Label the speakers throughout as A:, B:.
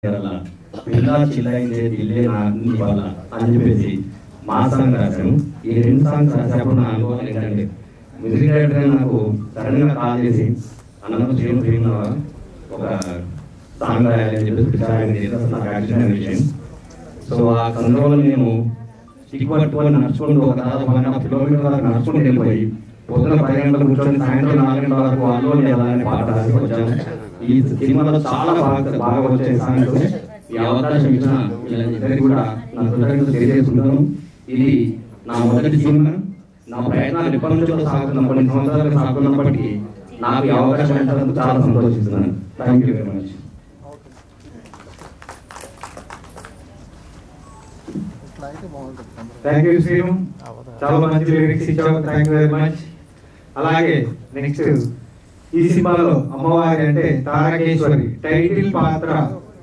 A: పిల్ల చిల్లైందే దిల్లే నాది వల్ల అని చెప్పేసి మా సాంగ్ రాశాను. ఈ 2 సాంగ్స్ రాసేప్పుడు నా అనుభవం ఏంటంటే మ్యూజిక్ డైరెక్టర్ నాకు సడన్గా కాల్ చేసి అన్నకు శ్రీను ఒక సాంగ్ రాయాలని చెప్పేసి నాకు యాక్సిడెంట్ విషయం. సో ఆ సందర్భంలో నేను స్టిక్ పట్టుకొని నడుచుకుంటూ ఒక దాదాపు 1.5 కిలోమీటర్ వరకు నడుచుకుంటూ వెళ్ళిపోయి పొద్దున 10 గంటలు కూర్చొని సాయంత్రం 4 గంటల వరకు అల్లోనే అనే పాట రాసి వచ్చాను. ఈ సినిమాలో చాలా బాగా వచ్చే సాంగ్స్. ఈ అవకాశం ఇచ్చిన వీళ్ళందరికీ కూడా నా కృతజ్ఞతలు తెలియజేస్తున్నాను. ఇది నా మొదటి సినిమా. నా ప్రయత్నాలు ఎప్పటి నుంచో సాగుతున్న కొన్ని సంవత్సరాలుగా సాగుతున్నప్పటికీ నాకు ఈ అవకాశం ఇచ్చినందుకు చాలా సంతోషిస్తున్నాను. Thank you very much.
B: Thank you Srinu, చాలా మంచి లిరిక్స్ ఇచ్చావు. Thank you very much. అలాగే నెక్స్ట్ ఈ సినిమాలో అమ్మవారి అంటే తారకేశ్వరి టైటిల్ పాత్ర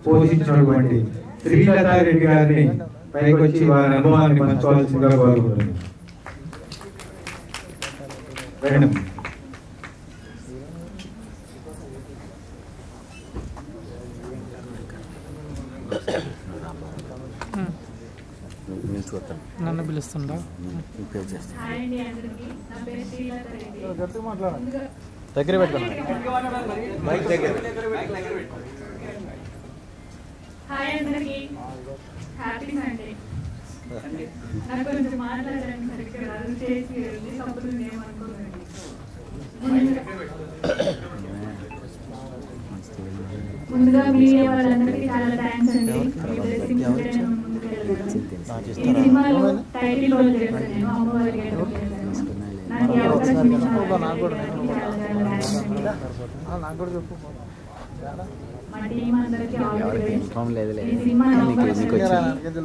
B: పోషించినటువంటి శ్రీలతారెడ్డి గారిని పైకి వచ్చి వారి అనుభవాన్ని పంచుకోవాల్సిందిగా కోరుకుంటున్నాను.
C: నన్ను పిలుస్తుందా? దగ్గర పెట్టుకున్నా.
D: హాయ్ అందరికి, హ్యాపీ సండే. నాకు కొంచెం మాట్లాడడానికి సరిగ్గా రాదు, చేసి తప్పులు ఏమనుకోకండి. ముందుగా మీడియా వాళ్ళందరికీ చాలా థ్యాంక్స్ అండి. మీ బ్లెస్సింగ్స్ ఉంటే నేను ముందుకు వెళ్ళగలను. ఈ సినిమాలో టైటిల్ రోల్ చేశాను నేను, అమ్మవారి గెటప్ చేశాను. నాకు ఈ అవకాశం ఇచ్చినందుకు చాలా చాలా థ్యాంక్స్ అండి. మా టీం అందరికీ ఆల్ ది బెస్ట్. ఈ సినిమా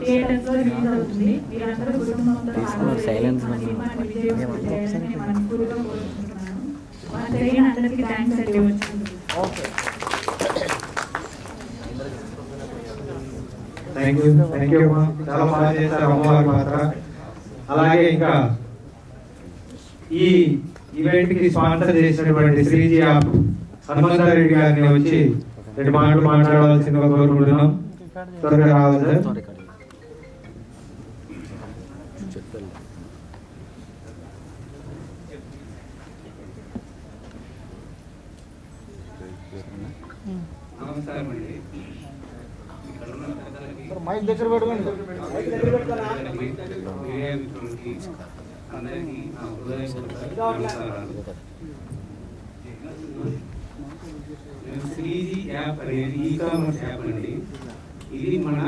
D: థియేటర్స్లో రిలీజ్ అవుతుంది. మీరందరూ కుటుంబంతో సినిమాని విజయవంతం చేయాలని మనస్ఫూర్తిగా కోరుకుంటున్నాను. వన్స్ అగైన్ అందరికీ థ్యాంక్స్ అండి వచ్చినందుకు.
B: థ్యాంక్ యూ అమ్మా, చాలా బాగా చేశారు అమ్మవారి పాత్ర. అలాగే ఇంకా ఈ ఈవెంట్ కి స్పాన్సర్ చేసినటువంటి శ్రీజీ యాప్ హనుమంతారెడ్డి గారిని వచ్చి 2 మాటలు మాట్లాడవలసిందిగా కోరుకుంటున్నాం. త్వరగా రావాలి సార్.
A: నమస్కారం అండి.
C: మైక్ దగ్గర పెట్టుకోండి.
A: శ్రీజీ యాప్ అనేది ఈ-కామర్స్ యాప్ అండి. ఇది మన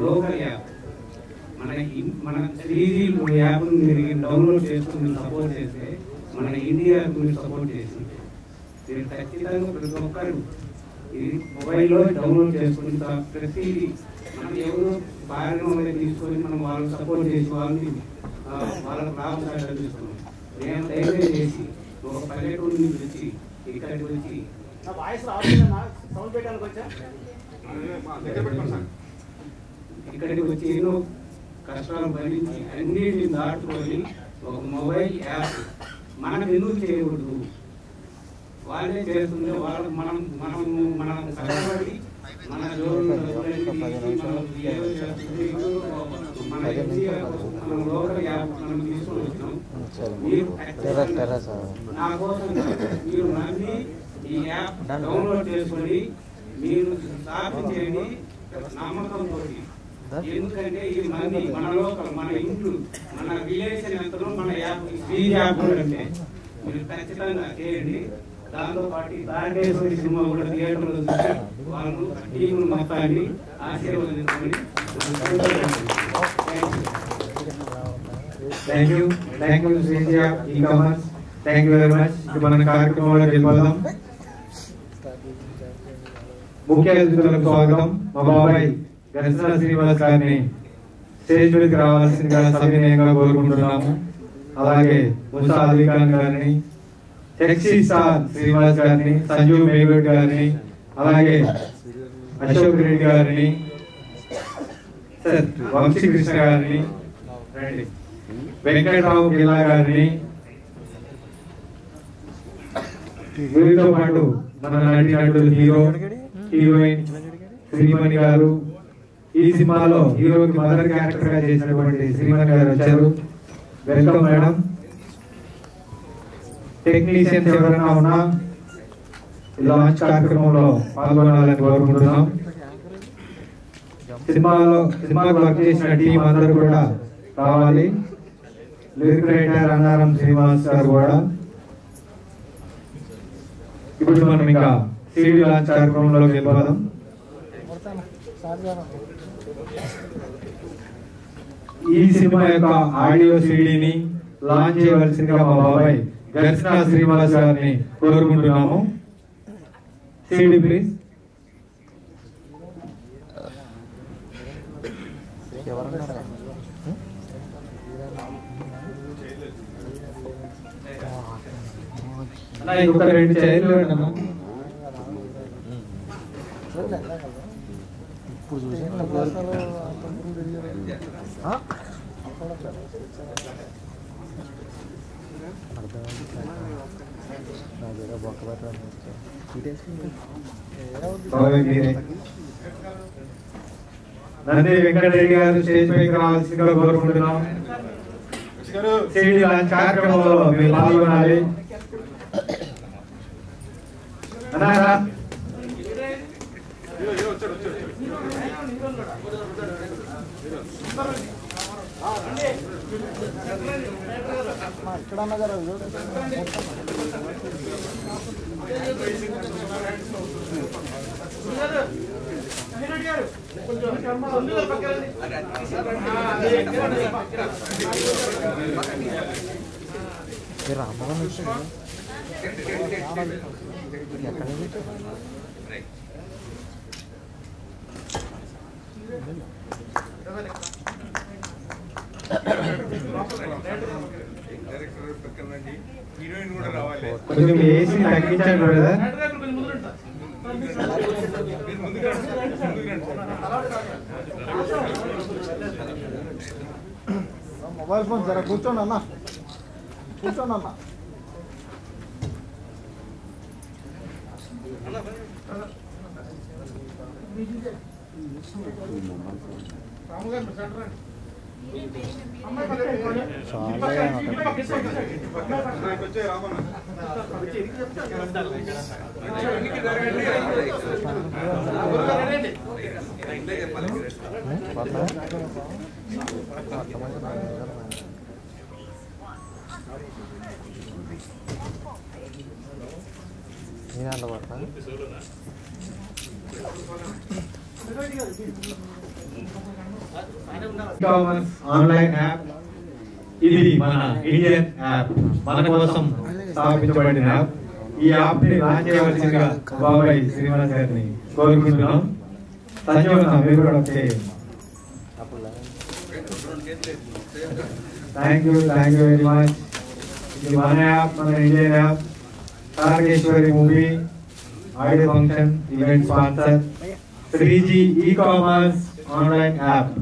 A: లోకల్ యాప్. మన శ్రీజీ యాప్ మీరు డౌన్లోడ్ చేసుకుని సపోర్ట్ చేస్తే మన ఇండియాకు మీరు సపోర్ట్ చేసింది. మీరు ఖచ్చితంగా ప్రతి ఒక్కరు ఇది మొబైల్లో డౌన్లోడ్ చేసుకుని ప్రతిదీ మనం ఎవరు బాగా తీసుకొని మనం వాళ్ళకి సపోర్ట్ చేసి వాళ్ళకి లాభసాటాలు తీసుకున్నాం. నేను ధైర్యం చేసి ఒక పల్లెటూరు నుంచి వచ్చి ఇక్కడికి వచ్చి ఇక్కడికి వచ్చి ఎన్నో కష్టాలు భరించి అన్నిటిని దాటుకొని ఒక మొబైల్ యాప్ మనం ఎందుకు చేయకూడదు, వాళ్ళే చేస్తుంది. వాళ్ళకి మనం కష్టపడి మన మన లోకల్ యాప్ మనం తీసుకొని వచ్చినాం. నా కోసం మీరు నమ్మి ఈ యాప్ డౌన్లోడ్ చేసుకొని మీరు స్థాపించేది నమ్మకంతో. ఎందుకంటే ఇది మన లోకల్, మన ఇంట్లో, మన విలేజ్ ఎంతలో మన యాప్ ఈ యాప్ అంటే మీరు ఖచ్చితంగా చేయండి. దాంతో పాటు తారకేశ్వరి సినిమా కూడా థియేటర్లో చూసి వాళ్ళు టీం మొత్తాన్ని ఆశీర్వదించుకొని.
B: Thank you Shreeji app e-commerce. Thank you very much. మన కార్యక్రమంలో వెళ్ళిపోదాం. ముఖ్య అతిథులకు స్వాగతం. మా బాబాయ్ గణేశ్వర శ్రీనివాస్ గారిని స్టేజ్ మీదకి రావాల్సిందిగా సవినయంగా కోరుకుంటున్నాము. అలాగే ముసా అలీ ఖాన్ గారిని, సెక్సీ స్టార్ శ్రీనివాస్ గారిని, సంజీవ్ మేగడ్ గారిని, అలాగే అశోక్ రెడ్డి గారిని, వంశీ కృష్ణ గారిని, వెంకటరావు గిల్లా గారిని, వీరితో పాటు మన నటి నటులు, హీరో, హీరోయిన్ శ్రీమణి గారు, ఈ సినిమాలో హీరోకి మదర్ క్యారెక్టర్ గా చేసినటువంటి శ్రీమణి గారు వచ్చారు. Welcome madam. టెక్నీషియన్స్ ఎవరైనా ఉన్నా లాంచ్ కార్యక్రమంలో పాల్గొనాలని కోరుకుంటున్నాం. సినిమాకు వర్క్ చేసిన టీం అందరూ కూడా రావాలి. లిరిక్ రైటర్ అన్నారం శ్రీనివాస్ గారు కూడా. ఇప్పుడు మనం ఇంకా సీడీ లాంచ్ కార్యక్రమంలోకి వెళ్ళిపోదాం. ఈ సినిమా యొక్క ఆడియో సీడీని లాంచ్ చేయవలసిందిగా మా బాబాయ్ గర్చన శ్రీనివాస్ గారిని కోరుకుంటున్నాము. CD please. ఇంకొక 2 చైర్లు అన్నా. ఇప్పుడు నంది వెంకటరెడ్డి గారు స్టేజ్ పైకి రావాల్సిందిగా కోరుకుంటున్నాం. సీడీ లాంచ్ కార్యక్రమంలో మీరు పాల్గొనాలి. అన్నారా? కొంచెం ఏసీ తగ్గించండి బ్రదర్.
C: మొబైల్ ఫోన్ జర కూర్చోండి అన్న, కూర్చోండి అన్న.
B: Online app. ఇది మన ఇండియన్ యాప్, మన కోసం స్థాపించబడిన యాప్. ఈ యాప్ ని లాంచ్ చేయవలసిందిగా బాబాయ్ శ్రీనివాస్ గారిని కోరుకుంటున్నాం. సంజీవన మీరు కూడా థ్యాంక్ యూ వెరీ మచ్. ఇది మన యాప్, మన Indian app. Tarakeshwari movie audio function event sponsor 3G e-commerce online app.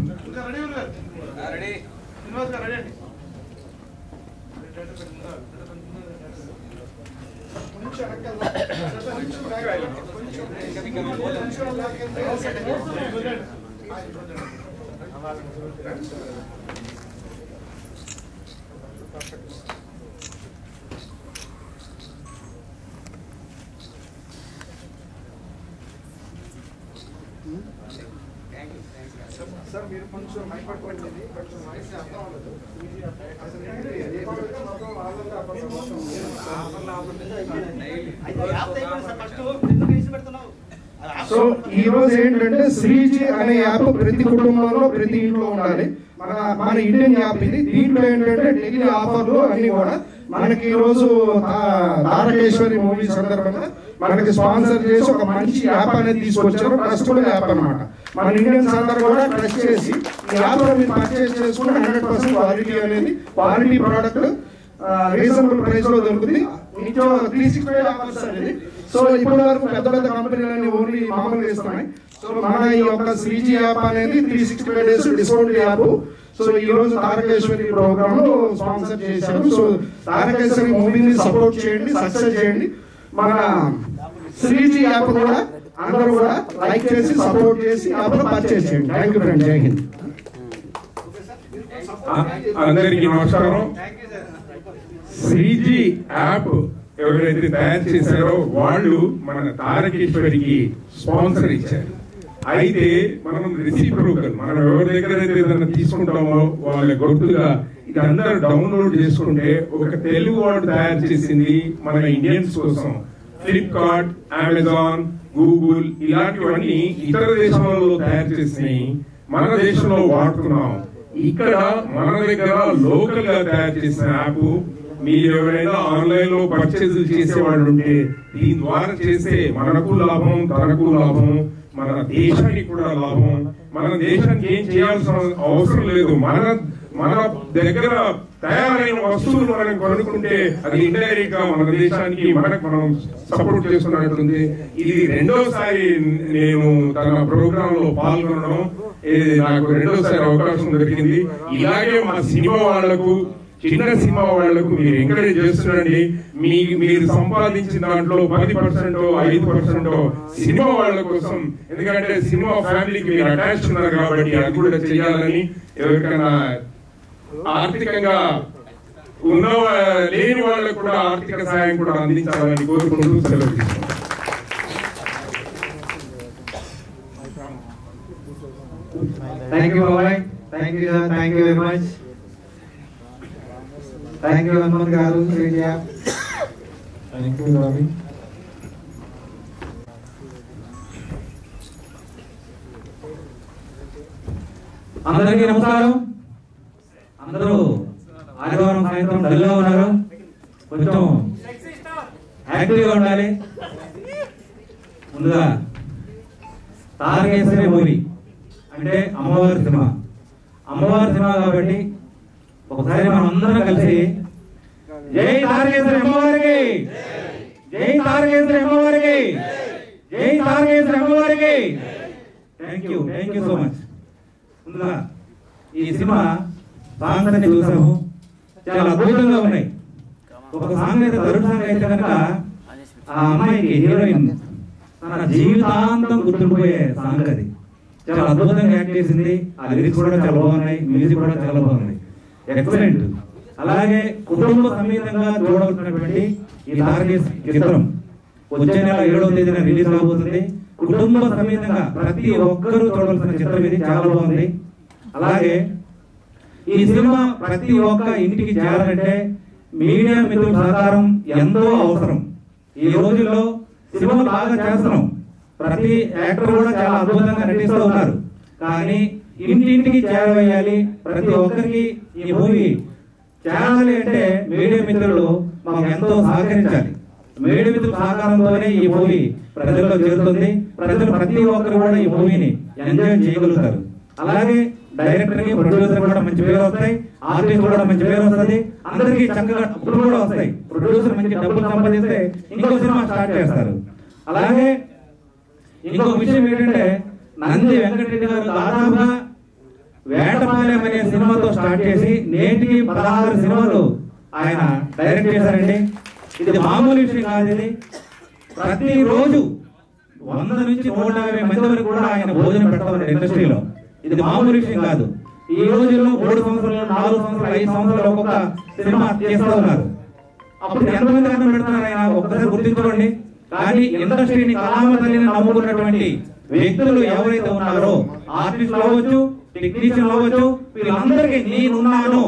C: Sir మీరు కొంచెం మైపట్టుకోండి, కొంచెం వాయిస్ అర్థం అవ్వదు.
E: సో ఈ రోజు ఏంటంటే 3G అనే యాప్ ప్రతి కుటుంబంలో ప్రతి ఇంట్లో ఉండాలి. మన ఇండియన్ యాప్ ఇది. దీంట్లో ఏంటంటే డైలీ ఆఫర్లు అన్ని కూడా మనకి ఈ రోజు తారకేశ్వరి మూవీ సందర్భంగా మనకి స్పాన్సర్ చేసి ఒక మంచి యాప్ అనేది తీసుకొచ్చారు. ట్రస్టబుల్ యాప్ అన్నమాట. మన ఇండియన్స్ అందరూ కూడా ట్రస్ట్ చేసి ఈ యాప్ మీరు పర్చేస్ చేసుకుంటే 100% క్వాలిటీ అనేది క్వాలిటీ ప్రోడక్ట్ రీజనబుల్ ప్రైస్ లో దొరుకుతుంది. ఇంకో 365 ఆఫర్స్ అనేది. సో ఇప్పటి వరకు పెద్ద పెద్ద కంపెనీలన్నీ ఓన్లీ మామూలుగా ఇస్తున్నాయి. సో మన ఈ యొక్క 3G యాప్ అనేది 365 డేస్ డిస్కౌంట్ యాప్. సో ఈ రోజు తారకేశ్వరి ప్రోగ్రామ్ స్పాన్సర్ చేశారు. సో తారకేశ్వరి మూవీని సపోర్ట్ చేయండి, సక్సెస్ చేయండి. మన 3G యాప్ కూడా అందరూ కూడా లైక్ చేసి సపోర్ట్ చేసి యాప్ను పర్చేస్ చేయండి. Thank you friend. జై హింద్.
F: అందరికీ నమస్కారం. శ్రీజీ యాప్ ఎవరైతే తయారు చేశారో వాళ్ళు మన తారకేశ్వరికి స్పాన్సర్ ఇచ్చారు. అయితే మనం రెసిప్రోకల్, మనం ఎవరి దగ్గర అయితే ఏదైనా తీసుకుంటామో వాళ్ళ గుర్తుగా ఇది అందరూ డౌన్లోడ్ చేసుకుంటే ఒక తెలుగు వాడు తయారు చేసింది మన ఇండియన్స్ కోసం. ఫ్లిప్కార్ట్, అమెజాన్, గూగుల్ ఇలాంటివన్నీ ఇతర దేశాలలో తయారు చేసినాయి మన దేశంలో వాడుతున్నాం. ఇక్కడ మన దగ్గర లోకల్ గా తయారు చేసిన యాప్ మీరు ఎవరైనా ఆన్లైన్ లో పర్చేజ్ చేసేవాళ్ళు ఉంటే దీని ద్వారా చేస్తే మనకు లాభం, తనకు లాభం, మన దేశానికి కూడా లాభం. మన దేశానికి ఏం చేయాల్సిన అవసరం లేదు. మన దగ్గర తయారైన వస్తువులు మనం కొనుక్కుంటే అది ఇండైరెక్ట్ గా మన దేశానికి మనకు మనం సపోర్ట్ చేస్తున్నట్టుంది. ఇది రెండోసారి నేను తన ప్రోగ్రామ్ లో పాల్గొనడం, నాకు రెండోసారి అవకాశం దొరికింది. ఇలాగే మా సినిమా వాళ్లకు, చిన్న సినిమా వాళ్లకు మీరు ఎంకరేజ్ చేస్తున్నారండి. మీరు సంపాదించిన దాంట్లో 10%, 5% సినిమా వాళ్ళ కోసం, ఎందుకంటే సినిమా ఫ్యామిలీకి మీరు అటాచ్ ఉన్నారు కాబట్టి అది కూడా చేయాలని, ఎవరికైనా ఆర్థికంగా ఉన్న లేని వాళ్ళకు కూడా ఆర్థిక సహాయం కూడా అందించాలని కోరుకుంటూ సెలవు.
B: థ్యాంక్ యూ బాబాయ్. Thank you sir. Thank you very much. Thank you Hanumanth గారు. Thank you Ravi. అందరికీ నమస్కారం. అందరూ ఆదివారం సాయంత్రం డల్గా ఉన్నారు, కొంచెం యాక్టివ్గా ఉండాలి. ముందుగా తారకేశ్వరి మూవీ అంటే అమ్మవారి సినిమా. అమ్మవారి సినిమా కాబట్టి ఒకసారి మనం అందరం కలిసి జై తారకేశ్వరి అమ్మవారికి, జై తారకేశ్వరి అమ్మవారికి, జై తారకేశ్వరి అమ్మవారికి. Thank you so much. ముందుగా ఈ సినిమా సాంగ్స్ అన్ని చూసాము, చాలా అద్భుతంగా ఉన్నాయి. ఒక సాంగ్ అయితే తరుణ్ సాంగ్ అయితే కనుక ఆ అమ్మాయికి హీరోయిన్ తన జీవితాంతం గుర్తుండిపోయే సాంగ్ అది. చాలా అద్భుతంగా యాక్ట్ చేసింది. ఆ లిరిక్స్ కూడా చాలా బాగున్నాయి, మ్యూజిక్ కూడా చాలా బాగున్నాయి, ఎక్సలెంట్. అలాగే కుటుంబ సమేతంగా చూడవలసినటువంటి ఈ తారకేశ్వరి చిత్రం వచ్చే నెల 7వ తేదీన రిలీజ్ అవబోతుంది. కుటుంబ సమేతంగా ప్రతి ఒక్కరూ చూడవలసిన చిత్రం ఇది, చాలా బాగుంది. అలాగే ఈ సినిమా ప్రతి ఒక్క ఇంటికి చేరాలంటే మీడియా మిత్రుల సహకారం ఎంతో అవసరం. ఈ రోజుల్లో సినిమా బాగా చేస్తున్నాం, ప్రతి యాక్టర్ కూడా చాలా అద్భుతంగా నటిస్తూ ఉన్నారు. కానీ ఇంటింటికి చేరవేయాలి, ప్రతి ఒక్కరికి ఈ మూవీ చేరాలి అంటే మీడియా మిత్రులు మాకు ఎంతో సహకరించాలి. మీడియా మిత్రుల సహకారంతోనే ఈ మూవీ ప్రజల్లో చేరుతుంది. ప్రజలు ప్రతి ఒక్కరు కూడా ఈ మూవీని ఎంజాయ్ చేయగలుగుతారు. అలాగే డైరెక్టర్ కి, ప్రొడ్యూసర్ కూడా మంచి పేరు వస్తాయి, ఆర్టిస్ట్ కూడా మంచి పేరు వస్తుంది, అందరికీ చక్కగా డబ్బులు కూడా వస్తాయి. ప్రొడ్యూసర్ మంచి డబ్బులు సంపాదిస్తే ఇంకో సినిమా స్టార్ట్ చేస్తారు. అలాగే ఇంకొక విషయం ఏంటంటే నంది వెంకటరెడ్డి గారు దాదాపుగా వేటపాలెం అనే సినిమాతో స్టార్ట్ చేసి నేటికి 16 సినిమాలు ఆయన డైరెక్ట్ చేశారండి. ఇది మామూలు విషయం కాదు. ఇది ప్రతిరోజు 100 నుంచి 150 మంది వరకు కూడా ఆయన భోజనం పెడతారు ఇండస్ట్రీలో. ఇది మామూలు విషయం కాదు. ఈ రోజుల్లో 3 సంవత్సరాలు, 4 సంవత్సరాలు, 5 సంవత్సరాలు ఒక్కొక్క సినిమా చేస్తూ ఉన్నారు. అప్పుడు ఎంతమంది అన్నం పెడుతున్నారు ఆయన ఒక్కసారి గుర్తించుకోండి. కానీ ఇండస్ట్రీని కళామ తల్లిని నమ్ముకున్నటువంటి వ్యక్తులు ఎవరైతే ఉన్నారో, ఆర్టిస్టులు అవ్వచ్చు, టెక్నీషియన్లు అవ్వచ్చు, వీళ్ళందరికీ నేనున్నాను,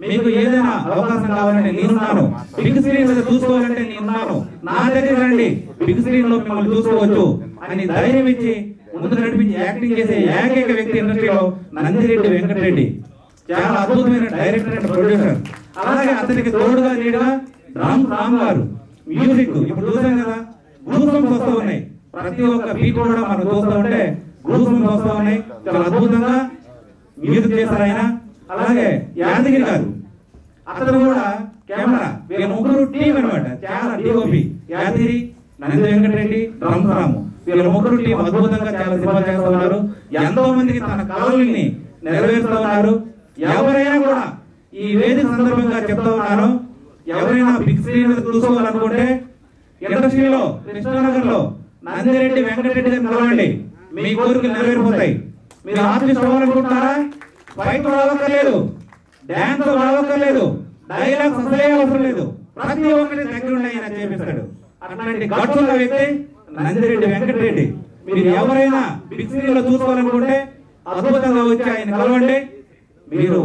B: మీకు ఏదైనా అవకాశం కావాలంటే నేనున్నాను, బిగ్ స్క్రీన్ మీద చూసుకోవాలంటే నేనున్నాను, నా దగ్గర రండి, బిగ్ స్క్రీన్ లో మిమ్మల్ని చూసుకోవచ్చు అని ధైర్యం ఇచ్చి ముందు నడిపించి యాక్టింగ్ చేసే ఏకైక వ్యక్తి ఇండస్ట్రీలో నందిరెడ్డి వెంకటరెడ్డి. చాలా అద్భుతమైన డైరెక్టర్ అండ్ ప్రొడ్యూసర్. అలాగే అతనికి తోడుగా నీడుగా రామ్ గారు మ్యూజిక్. ఇప్పుడు చూసాం కదా, గూస్ బంప్స్ వస్తూ ఉన్నాయి. ప్రతి ఒక్క బీట్ కూడా మనం చూస్తూ ఉంటే గూస్ బంప్స్ వస్తూ ఉన్నాయి. చాలా అద్భుతంగా మ్యూజిక్ చేశారు ఆయన. అలాగే యాదగిరి గారు, అతను కూడా కెమెరా. వీళ్ళ ముగ్గురు టీం అనమాట, చాలా డిఓపి. యాదగిరి, నంది వెంకటరెడ్డి, రాము, వీళ్ళ ముగ్గురు టీం అద్భుతంగా చాలా సినిమా చేస్తూ ఉన్నారు. ఎంతో మందికి తన కళల్ని నెరవేరుస్తూ ఉన్నారు. ఎవరైనా కూడా ఈ వేదిక సందర్భంగా చెప్తా ఉన్నారు, ఎవరైనా బిగ్ స్క్రీన్ మీద చూసుకోవాలనుకుంటే ఇండస్ట్రీలో కృష్ణానగర్ లో
A: నందిరెడ్డి వెంకటరెడ్డి గారిని కలవండి, మీ కోరికలు నెరవేరిపోతాయి. మీరు ఆర్టిస్ట్ అవ్వాలనుకుంటున్నారా? ఫైట్ రావక్కర్లేదు, డాన్స్ రావక్కర్లేదు, డైలాగ్స్ అసలే అవసరం లేదు, ప్రతి ఒక్కరి దగ్గర ఆయన చేపిస్తాడు. అట్లాంటి గట్టున్న వ్యక్తి నందిరెడ్డి వెంకటరెడ్డి. మీరు ఎవరైనా బిగ్ స్క్రీన్ లో చూసుకోవాలనుకుంటే అద్భుతంగా వచ్చి ఆయన కలవండి. మీరు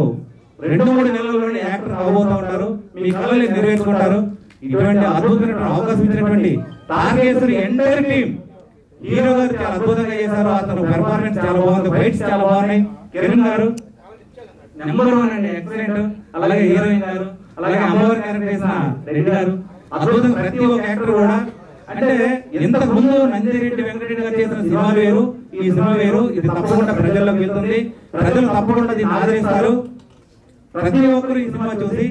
A: 2-3 నెలల్లోనే యాక్టర్ అవ్వబోతూ ఉంటారు, మీ కళలు నెరవేర్చుకుంటారు. ఇటువంటి అద్భుతమైన అవకాశం ఇచ్చినటువంటి తారకేశ్వరి ఎంటైర్ టీం, హీరో గారు చాలా అద్భుతంగా చేశారు. అతను పెర్ఫార్మెన్స్ చాలా బాగుంది, ఫైట్స్ చాలా బాగున్నాయి. కిరణ్ గారు నెంబర్ 1 అండి, ఎక్సలెంట్. అలాగే హీరోయిన్ గారు, అలాగే అమ్మవారి క్యారెక్టర్ చేసిన రెడ్డి గారు అద్భుతంగా. ప్రతి ఒక్క యాక్టర్ కూడా అంటే ఇంతకు ముందు నందిరెడ్డి వెంకటరెడ్డి గారు చేసిన సినిమా వేరు, ఈ సినిమా వేరు. ఇది తప్పకుండా ప్రజల్లోకి వెళ్తుంది, ప్రజలు తప్పకుండా దీన్ని ఆదరిస్తారు. ప్రతి ఒక్కరు ఈ సినిమా చూసి